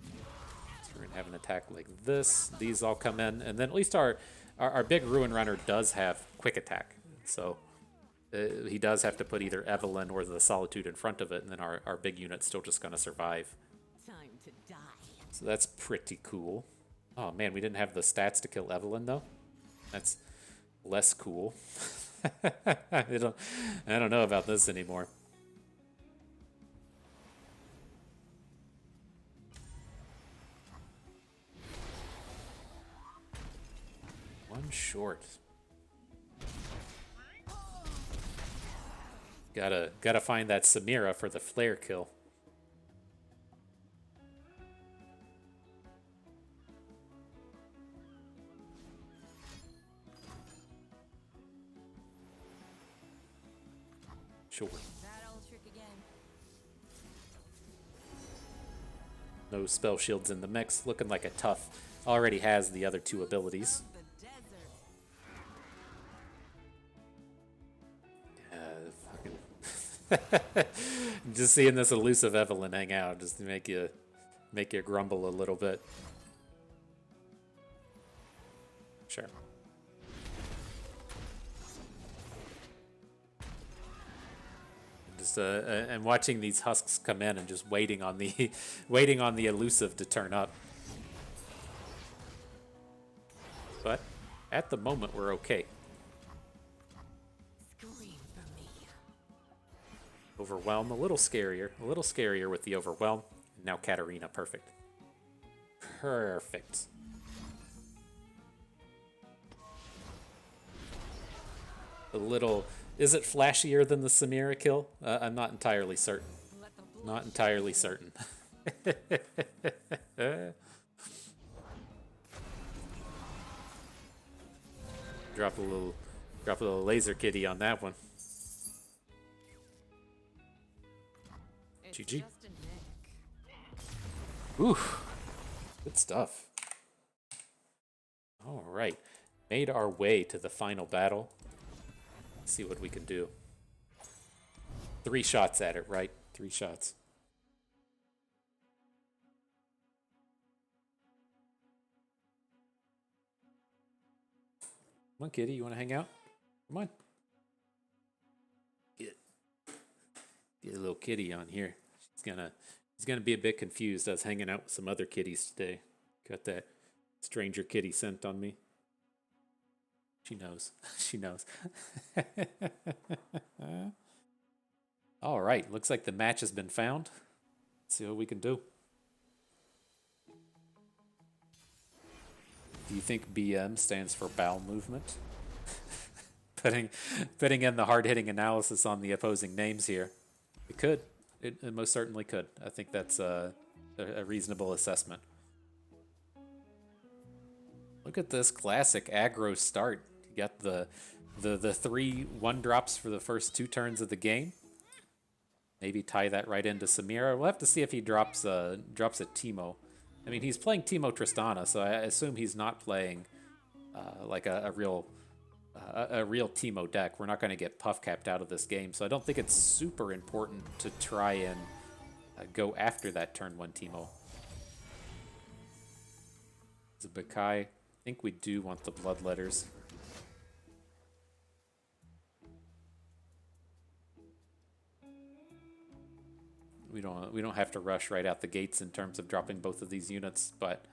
So we're going to have an attack like this. These all come in, and then at least our big Ruin Runner does have quick attack. So he does have to put either Evelyn or the Solitude in front of it, and then our big unit's still just going to survive.
Time to die.
So that's pretty cool. Oh man, we didn't have the stats to kill Evelyn though. That's less cool. I don't know about this anymore. One short. Gotta find that Samira for the flare kill. Sure.
That old trick again.
No spell shields in the mix. Looking like a tough. Already has the other 2 abilities.
The desert.
Just seeing this elusive Evelyn hang out just to make you grumble a little bit. Sure. Just and watching these husks come in and just waiting on the elusive to turn up. But at the moment we're okay.
Scream for me.
Overwhelm, a little scarier with the Overwhelm. Now Katarina, perfect. Perfect. A little, is it flashier than the Samira kill? I'm not entirely certain.
Let the blood
Not entirely certain. Drop a little laser kitty on that one.
It's
GG.
just a nick.
Ooh, good stuff. All right, made our way to the final battle. Let's see what we can do. 3 shots at it, right? 3 shots. Come on, kitty, you want to hang out? Come on. Get a little kitty on here. She's gonna be a bit confused. I was hanging out with some other kitties today Got that stranger kitty scent on me. She knows. She knows. All right, looks like the match has been found. Let's see what we can do. Do you think BM stands for bowel movement? putting in the hard-hitting analysis on the opposing names here. It could. It most certainly could. I think that's a reasonable assessment. Look at this classic aggro start. You got the 3 1-drops for the first 2 turns of the game. Maybe tie that right into Samira. We'll have to see if he drops a Teemo. I mean, he's playing Teemo Tristana, so I assume he's not playing like a real Teemo deck. We're not going to get puff capped out of this game, so I don't think it's super important to try and go after that turn 1 Teemo. Zabakai, I think we do want the Bloodletters. We don't have to rush right out the gates in terms of dropping both of these units, but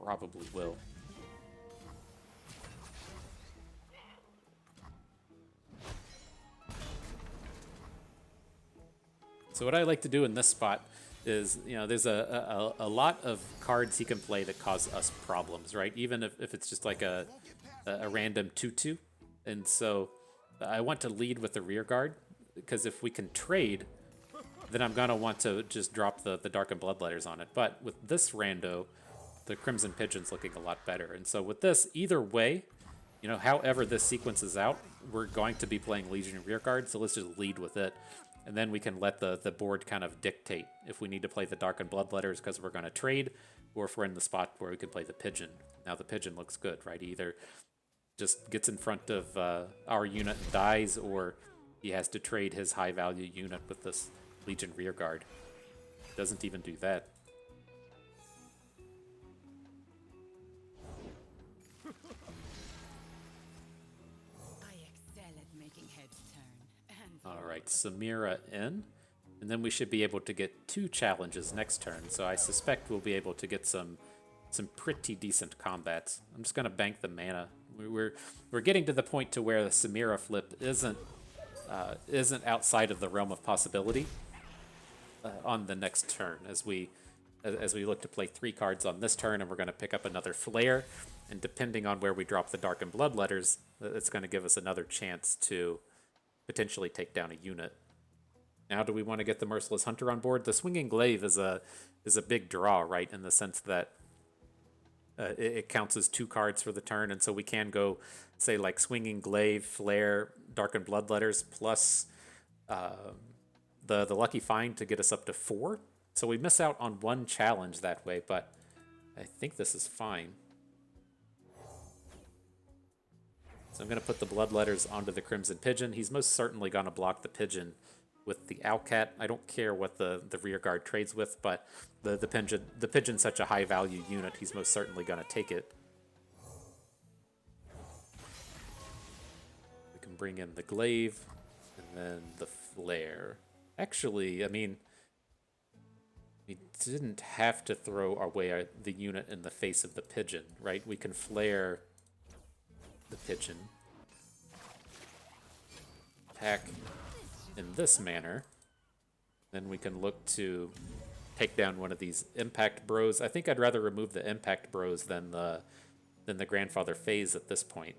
probably will. So what I like to do in this spot is, you know, there's a lot of cards he can play that cause us problems, right? Even if it's just like a random 2/2. And so I want to lead with the rear guard, because if we can trade, then I'm going to want to just drop the Dark and Bloodletters on it. But with this rando, the Crimson Pigeon's looking a lot better. And so with this, either way, you know, however this sequences out, we're going to be playing Legion rear guard, so let's just lead with it. And then we can let the board kind of dictate if we need to play the Dark and Bloodletters because we're going to trade, or if we're in the spot where we can play the Pigeon. Now the Pigeon looks good, right? He either just gets in front of our unit and dies, or he has to trade his high-value unit with this Legion rear guard. Doesn't even do that.
I excel at making heads turn. And
All right, Samira in. And then we should be able to get 2 challenges next turn. So I suspect we'll be able to get some pretty decent combats. I'm just going to bank the mana. We're getting to the point to where the Samira flip isn't outside of the realm of possibility on the next turn, as we look to play 3 cards on this turn, and we're going to pick up another Flare, and depending on where we drop the Dark and Bloodletters, it's going to give us another chance to potentially take down a unit. Now, do we want to get the Merciless Hunter on board? The Swinging Glaive is a big draw, right, in the sense that it counts as 2 cards for the turn, and so we can go, say, like Swinging Glaive, Flare, Dark and Bloodletters, plus the Lucky Find to get us up to 4. So we miss out on 1 challenge that way, but I think this is fine. So I'm going to put the Bloodletters onto the Crimson Pigeon. He's most certainly going to block the Pigeon with the Owlcat. I don't care what the rear guard trades with, but the Pigeon's such a high value unit, he's most certainly going to take it. We can bring in the Glaive and then the Flare. Actually, I mean, we didn't have to throw away the unit in the face of the Pigeon, right? We can Flare the Pigeon, attack in this manner, then we can look to take down one of these Impact Bros. I think I'd rather remove the Impact Bros than the Grandfather Phase at this point.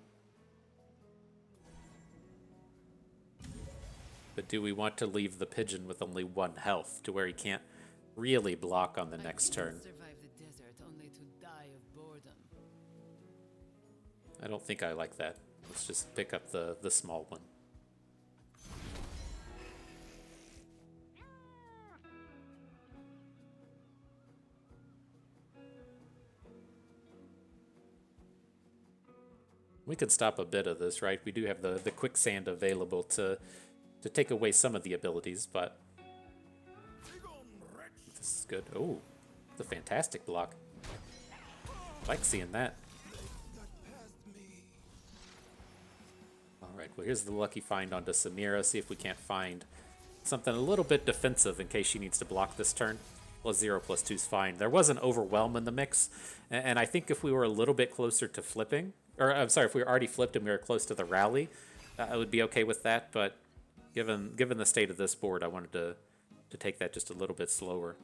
But do we want to leave the Pigeon with only 1 health to where he can't really block on the next turn?
survive the desert only to die of boredom.
I don't think I like that. Let's just pick up the small one. We could stop a bit of this, right? We do have the quicksand available to take away some of the abilities, but this is good. Oh, it's a fantastic block. I like seeing that. All right, well, here's the Lucky Find onto Samira. See if we can't find something a little bit defensive in case she needs to block this turn. +0/+2 is fine. There was an overwhelm in the mix, and I think if we were a little bit closer to flipping, or I'm sorry, if we were already flipped and we were close to the rally, I would be okay with that. But given the state of this board, I wanted to take that just a little bit slower.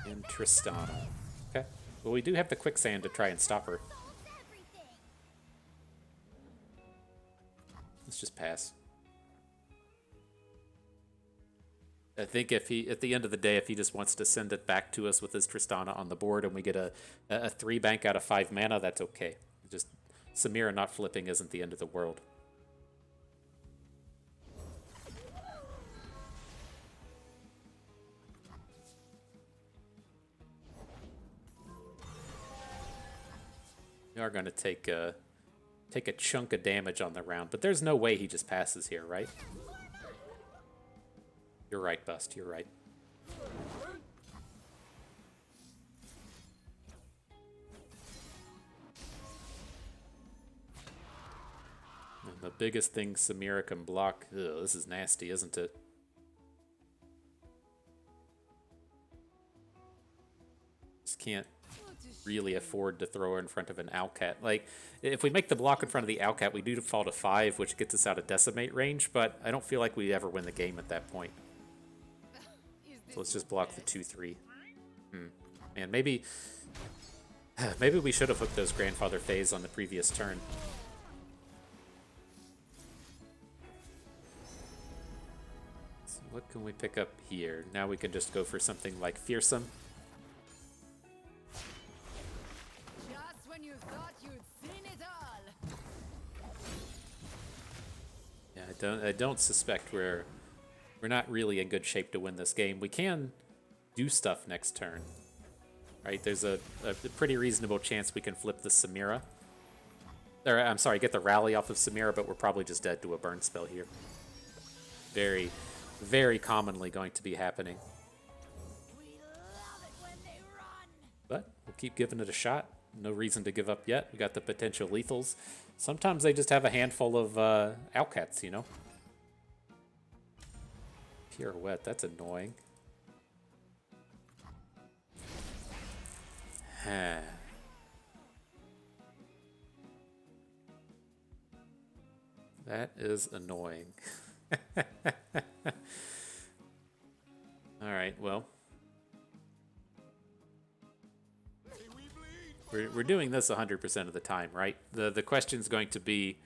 And Tristana. Okay. Well, we do have the quicksand to try and stop her. Let's just pass. I think if he, at the end of the day, if he just wants to send it back to us with his Tristana on the board and we get a 3 bank out of 5 mana, that's okay. Just Samira not flipping isn't the end of the world. We are going to take a chunk of damage on the round, but there's no way he just passes here, right? You're right, Bust. You're right. And the biggest thing Samira can block. Ugh, this is nasty, isn't it? Just can't really afford to throw her in front of an Owlcat. Like, if we make the block in front of the Owlcat, we do fall to 5, which gets us out of Decimate range, but I don't feel like we ever win the game at that point. So let's just block the 2/3. Man, maybe we should have hooked those Grandfather Phase on the previous turn. So what can we pick up here? Now we can just go for something like Fearsome.
Just when you thought you'd seen it all.
Yeah, I don't suspect we're not really in good shape to win this game. We can do stuff next turn, right? There's a pretty reasonable chance we can flip the Samira. Or, I'm sorry, get the rally off of Samira, but we're probably just dead to a burn spell here. Very, very commonly going to be happening.
We love it when they run.
But we'll keep giving it a shot. No reason to give up yet. We got the potential lethals. Sometimes they just have a handful of Owlcats, you know? Pirouette, that's annoying. That is annoying. Alright, well. We're doing this 100% of the time, right? The question's going to be,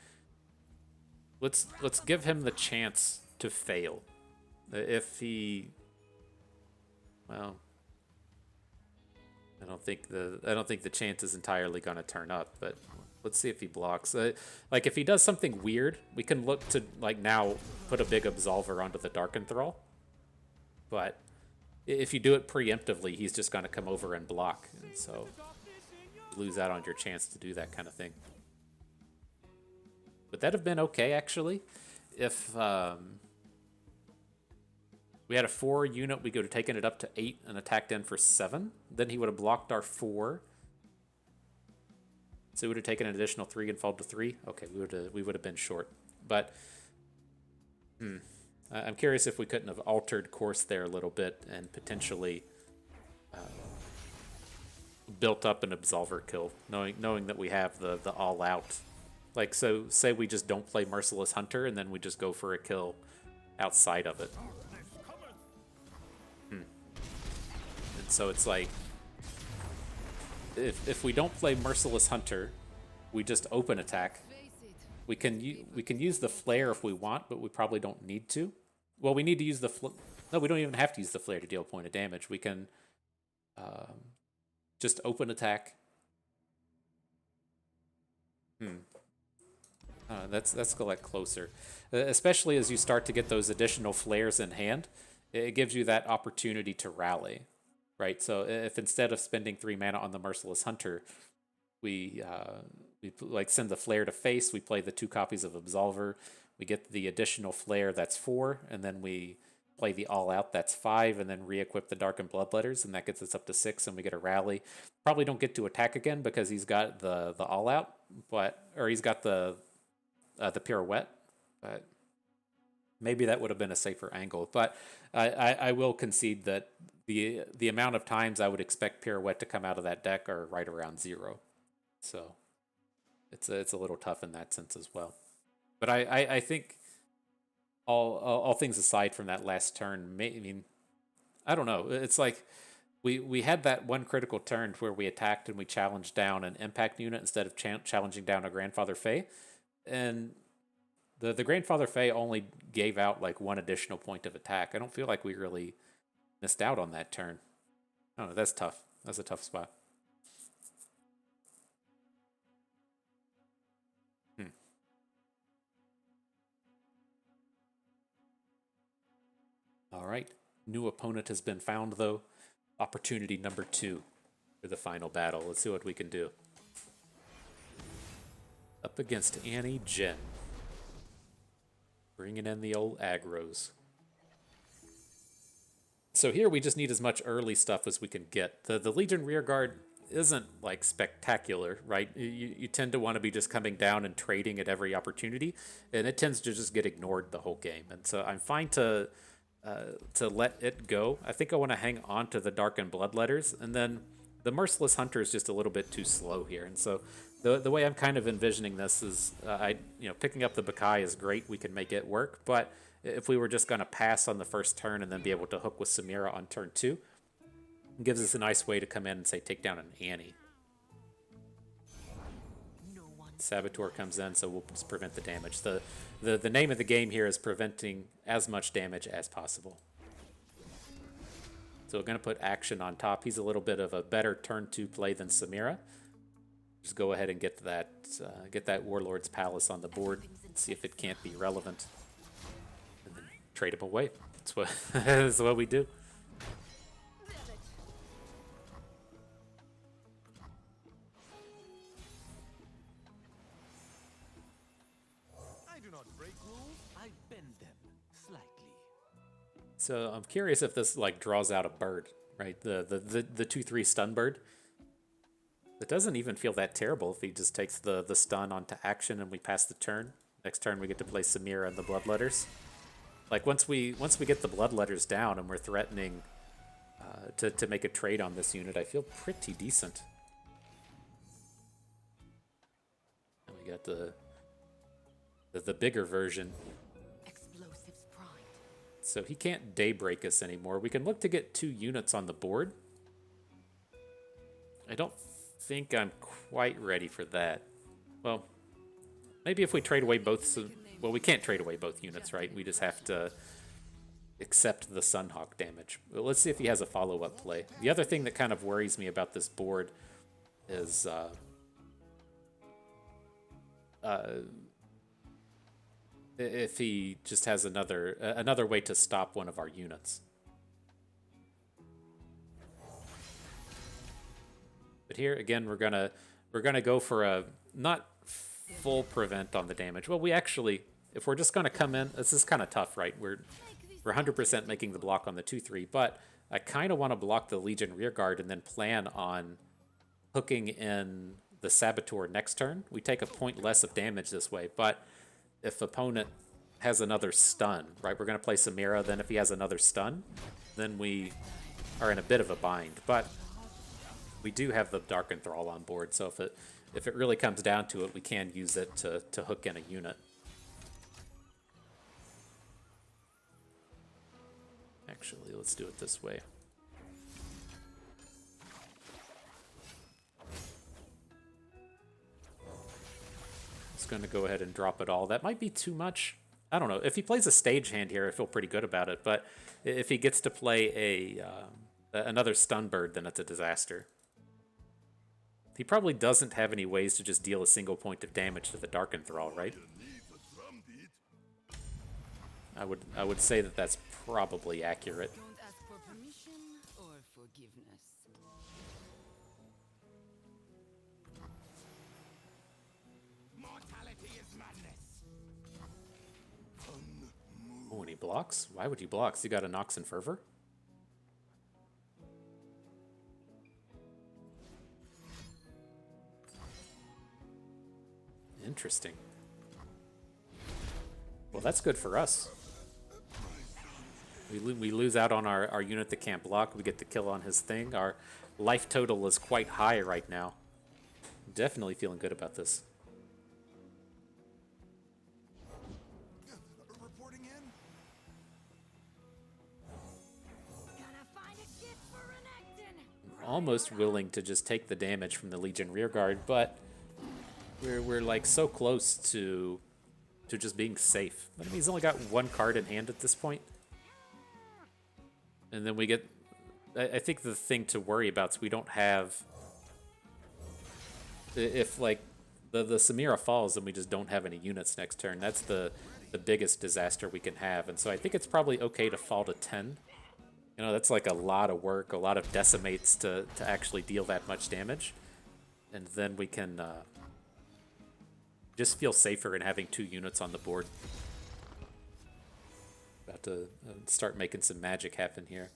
let's give him the chance to fail. If he, well, I don't think the chance is entirely going to turn up, but let's see if he blocks. Like if he does something weird, we can look to like now put a big Absolver onto the Dark Enthrall. But if you do it preemptively, he's just going to come over and block, and so you lose out on your chance to do that kind of thing. Would that have been okay actually, if we had a 4 unit, we could have taken it up to 8 and attacked in for 7. Then he would have blocked our 4. So we would have taken an additional 3 and falled to 3. Okay, we would have been short. But I'm curious if we couldn't have altered course there a little bit and potentially built up an Absolver kill, knowing that we have the all out. Like, so say we just don't play Merciless Hunter and then we just go for a kill outside of it. So it's like, if we don't play Merciless Hunter, we just open attack. We can use the flare if we want, but we probably don't need to. Well, we need to use the no, we don't even have to use the flare to deal a point of damage. We can just open attack. Let's go like closer, especially as you start to get those additional flares in hand. It gives you that opportunity to rally. Right, so if instead of spending 3 mana on the Merciless Hunter, we like send the flare to face, we play the 2 copies of Absolver, we get the additional flare that's 4, and then we play the All Out that's 5, and then re-equip the Darkened Bloodletters, and that gets us up to 6, and we get a rally. Probably don't get to attack again because he's got the All Out, or he's got the Pirouette, but Maybe that would have been a safer angle, but I will concede that the amount of times I would expect Pirouette to come out of that deck are right around 0. So it's a little tough in that sense as well. But I think all things aside from that last turn, I mean, I don't know. It's like we had that one critical turn where we attacked and we challenged down an impact unit instead of challenging down a Grandfather Fey, and the Grandfather Fey only gave out like one additional point of attack. I don't feel like we really missed out on that turn. I don't know. That's tough. That's a tough spot. All right. New opponent has been found, though. Opportunity number 2 for the final battle. Let's see what we can do. Up against Annie Jen. Bringing in the old aggros. So here we just need as much early stuff as we can get. The Legion Rearguard isn't like spectacular, right? You tend to want to be just coming down and trading at every opportunity, and it tends to just get ignored the whole game. And so I'm fine to let it go. I think I want to hang on to the Darkened Bloodletters, and then the Merciless Hunter is just a little bit too slow here. And so the way I'm kind of envisioning this is, picking up the Bakai is great. We can make it work, but if we were just going to pass on the first turn and then be able to hook with Samira on turn 2, it gives us a nice way to come in and say take down an Annie. Saboteur comes in, so we'll just prevent the damage. The name of the game here is preventing as much damage as possible. So we're going to put Akshan on top. He's a little bit of a better turn 2 play than Samira. Just go ahead and get that Warlord's Palace on the board. See if it can't be relevant. And then trade him away. That's what we do.
I do not break rules, I bend them slightly.
So I'm curious if this like draws out a bird, right? The 2/3 stun bird. It doesn't even feel that terrible if he just takes the stun onto Akshan and we pass the turn. Next turn we get to play Samira and the Bloodletters. Like once we get the Bloodletters down and we're threatening to make a trade on this unit, I feel pretty decent. And we got the bigger version.
Explosives primed.
So he can't daybreak us anymore. We can look to get 2 units on the board. I don't think I'm quite ready for that. Well, maybe if we trade away both... Well, we can't trade away both units, right? We just have to accept the Sunhawk damage. But let's see if he has a follow-up play. The other thing that kind of worries me about this board is... if he just has another way to stop one of our units. But here again, we're gonna go for a not full prevent on the damage. Well, we actually, if we're just gonna come in, this is kind of tough, right? We're 100% making the block on the 2/3, but I kind of want to block the Legion Rearguard and then plan on hooking in the Saboteur next turn. We take a point less of damage this way, but if opponent has another stun, right? We're going to play Samira, then if he has another stun, then we are in a bit of a bind. But we do have the Dark Enthrall on board, so if it really comes down to it, we can use it to hook in a unit. Actually, let's do it this way. Just going to go ahead and drop it all. That might be too much. I don't know. If he plays a stage hand here, I feel pretty good about it. But if he gets to play another stun bird, then it's a disaster. He probably doesn't have any ways to just deal a single point of damage to the Dark Enthrall, right? I would say that that's probably accurate.
Don't ask for permission or forgiveness.
Mortality is madness.
Oh, and he blocks? Why would he block? So you got a Nox and Fervor? Interesting. Well, that's good for us. We lose out on our unit that can't block. We get the kill on his thing. Our life total is quite high right now. Definitely feeling good about this.
Reporting in.
Gonna find a gift for Renekton.
Almost willing to just take the damage from the Legion rearguard, but we're like so close to just being safe. I mean, he's only got one card in hand at this point. And then we get, I think the thing to worry about is we don't have, if like the Samira falls and we just don't have any units next turn, that's the biggest disaster we can have. And so I think it's probably okay to fall to 10. You know, that's like a lot of work, a lot of decimates to actually deal that much damage. And then we can just feel safer in having 2 units on the board. About to start making some magic happen here.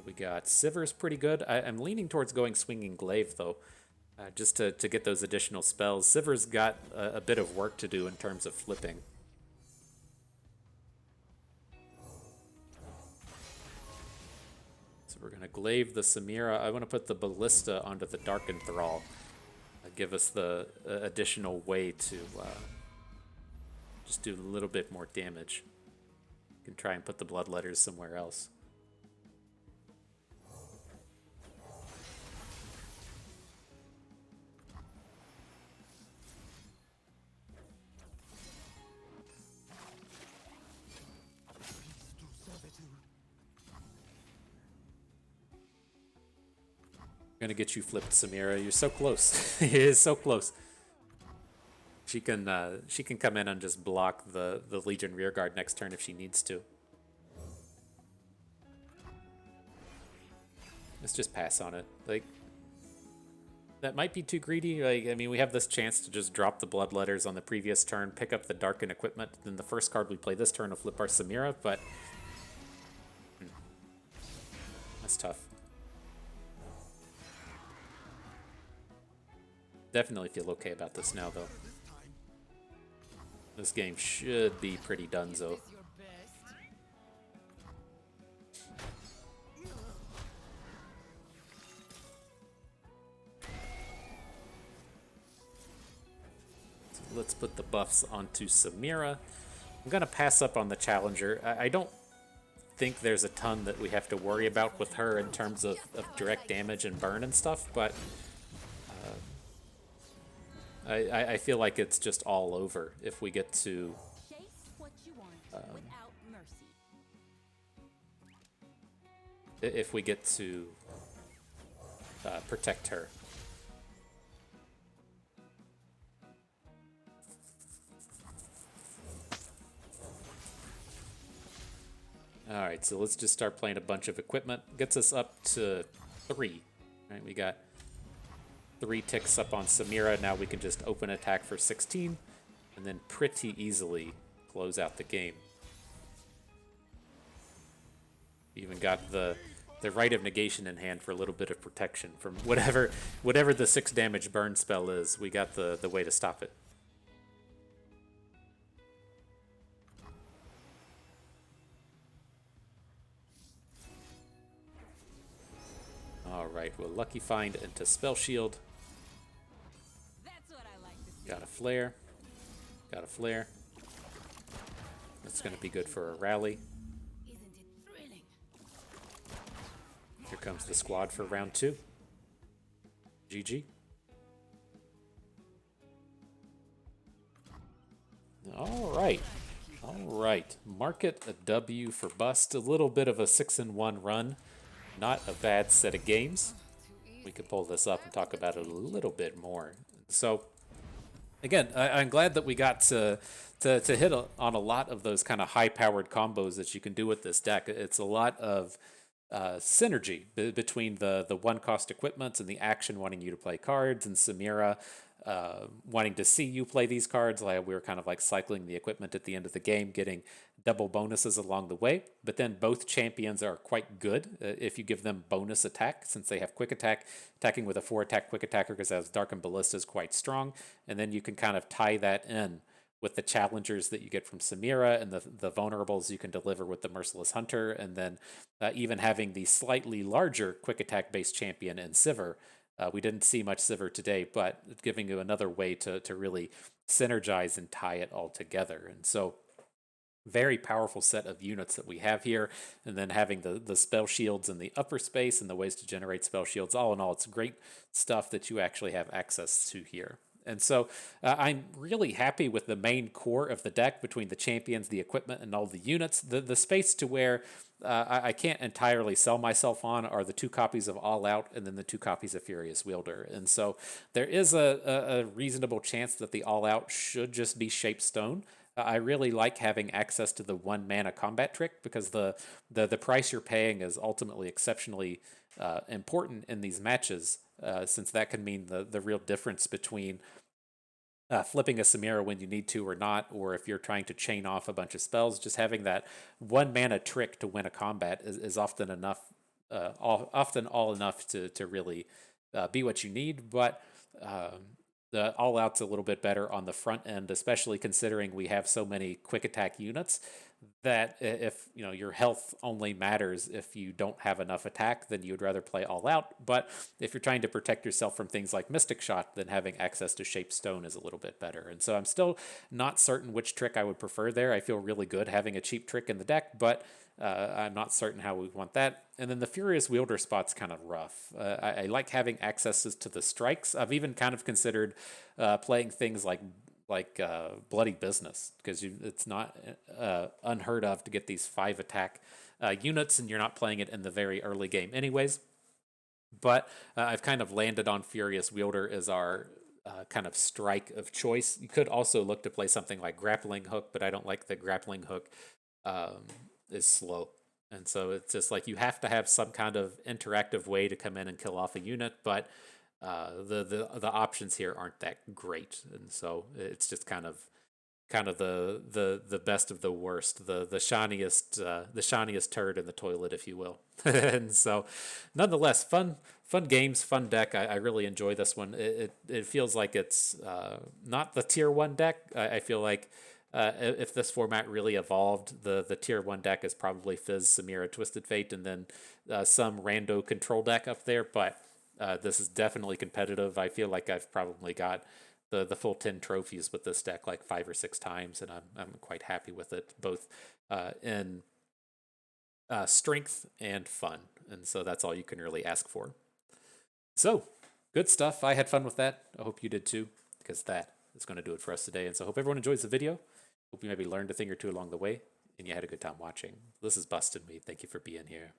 We got Sivir's pretty good. I'm leaning towards going Swinging Glaive, though, just to get those additional spells. Sivir's got a bit of work to do in terms of flipping. So we're going to Glaive the Samira. I want to put the Ballista onto the Dark Enthrall. Give us the additional way to just do a little bit more damage. You can try and put the Bloodletters somewhere else. I'm gonna get you flipped, Samira. You're so close. It is so close. She can come in and just block the Legion rearguard next turn if she needs to. Let's just pass on it. Like, that might be too greedy. Like, I mean, we have this chance to just drop the Bloodletters on the previous turn, pick up the Darken equipment, then the first card we play this turn will flip our Samira, but that's tough. Definitely feel okay about this now, though. This game should be pretty donezo.
Is this your best?
So let's put the buffs onto Samira. I'm going to pass up on the Challenger. I don't think there's a ton that we have to worry about with her in terms of direct damage and burn and stuff, but I feel like it's just all over if we get to
Chase what you want without mercy.
protect her. All right, so let's just start playing a bunch of equipment. Gets us up to 3. Right, we got 3 ticks up on Samira. Now we can just open attack for 16 and then pretty easily close out the game. Even got the Rite of Negation in hand for a little bit of protection from whatever the 6 damage burn spell is. We got the way to stop it. All right, we'll Lucky Find into Spell Shield.
That's what I like to see.
Got a flare. Got a flare. That's going to be good for a rally.
Isn't it thrilling?
Here comes the squad for round 2. GG. All right. All right. Market a W for Bust. A little bit of a 6-1 run. Not a bad set of games. We could pull this up and talk about it a little bit more. So, again, I'm glad that we got to hit on a lot of those kind of high-powered combos that you can do with this deck. It's a lot of synergy between the one-cost equipment and the Akshan wanting you to play cards and Samira wanting to see you play these cards. Like we were kind of like cycling the equipment at the end of the game, getting double bonuses along the way. But then both champions are quite good if you give them bonus attack, since they have quick attack. Attacking with a 4-attack quick attacker because as Dark and Ballista is quite strong. And then you can kind of tie that in with the challengers that you get from Samira and the vulnerables you can deliver with the Merciless Hunter, and then even having the slightly larger quick attack based champion in Sivir. We didn't see much Sivir today, but giving you another way to really synergize and tie it all together. And so, very powerful set of units that we have here. And then having the spell shields in the upper space and the ways to generate spell shields. All in all, it's great stuff that you actually have access to here. And so I'm really happy with the main core of the deck between the champions, the equipment, and all the units. The space to where I can't entirely sell myself on are the 2 copies of All Out and then the 2 copies of Furious Wielder. And so there is a reasonable chance that the All Out should just be Shaped Stone. I really like having access to the 1 mana combat trick because the price you're paying is ultimately exceptionally important in these matches, since that can mean the real difference between flipping a Samira when you need to or not, or if you're trying to chain off a bunch of spells. Just having that 1 mana trick to win a combat is often enough, often all enough to really be what you need. But the All Out's a little bit better on the front end, especially considering we have so many quick attack units that if your health only matters if you don't have enough attack, then you would rather play All Out. But if you're trying to protect yourself from things like Mystic Shot, then having access to Shaped Stone is a little bit better. And so I'm still not certain which trick I would prefer there. I feel really good having a cheap trick in the deck, but I'm not certain how we want that. And then the Furious Wielder spot's kind of rough. I like having accesses to the strikes. I've even kind of considered playing things like Bloody Business, because it's not unheard of to get these 5 attack units, and you're not playing it in the very early game anyways. But I've kind of landed on Furious Wielder as our kind of strike of choice. You could also look to play something like Grappling Hook, but I don't like the Grappling Hook is slow. And so it's just like you have to have some kind of interactive way to come in and kill off a unit, but the options here aren't that great. And so it's just kind of the best of the worst, the shiniest turd in the toilet, if you will. And so nonetheless, fun games, fun deck. I really enjoy this one. It feels like it's not the tier 1 deck. I feel like if this format really evolved, the tier 1 deck is probably Fizz, Samira, Twisted Fate, and then some rando control deck up there. But this is definitely competitive. I feel like I've probably got the full 10 trophies with this deck like 5 or 6 times, and I'm quite happy with it, both in strength and fun. And so that's all you can really ask for. So good stuff. I had fun with that. I hope you did too, because that is going to do it for us today. And so I hope everyone enjoys the video. Hope you maybe learned a thing or two along the way, and you had a good time watching. This is Bustin' Me. Thank you for being here.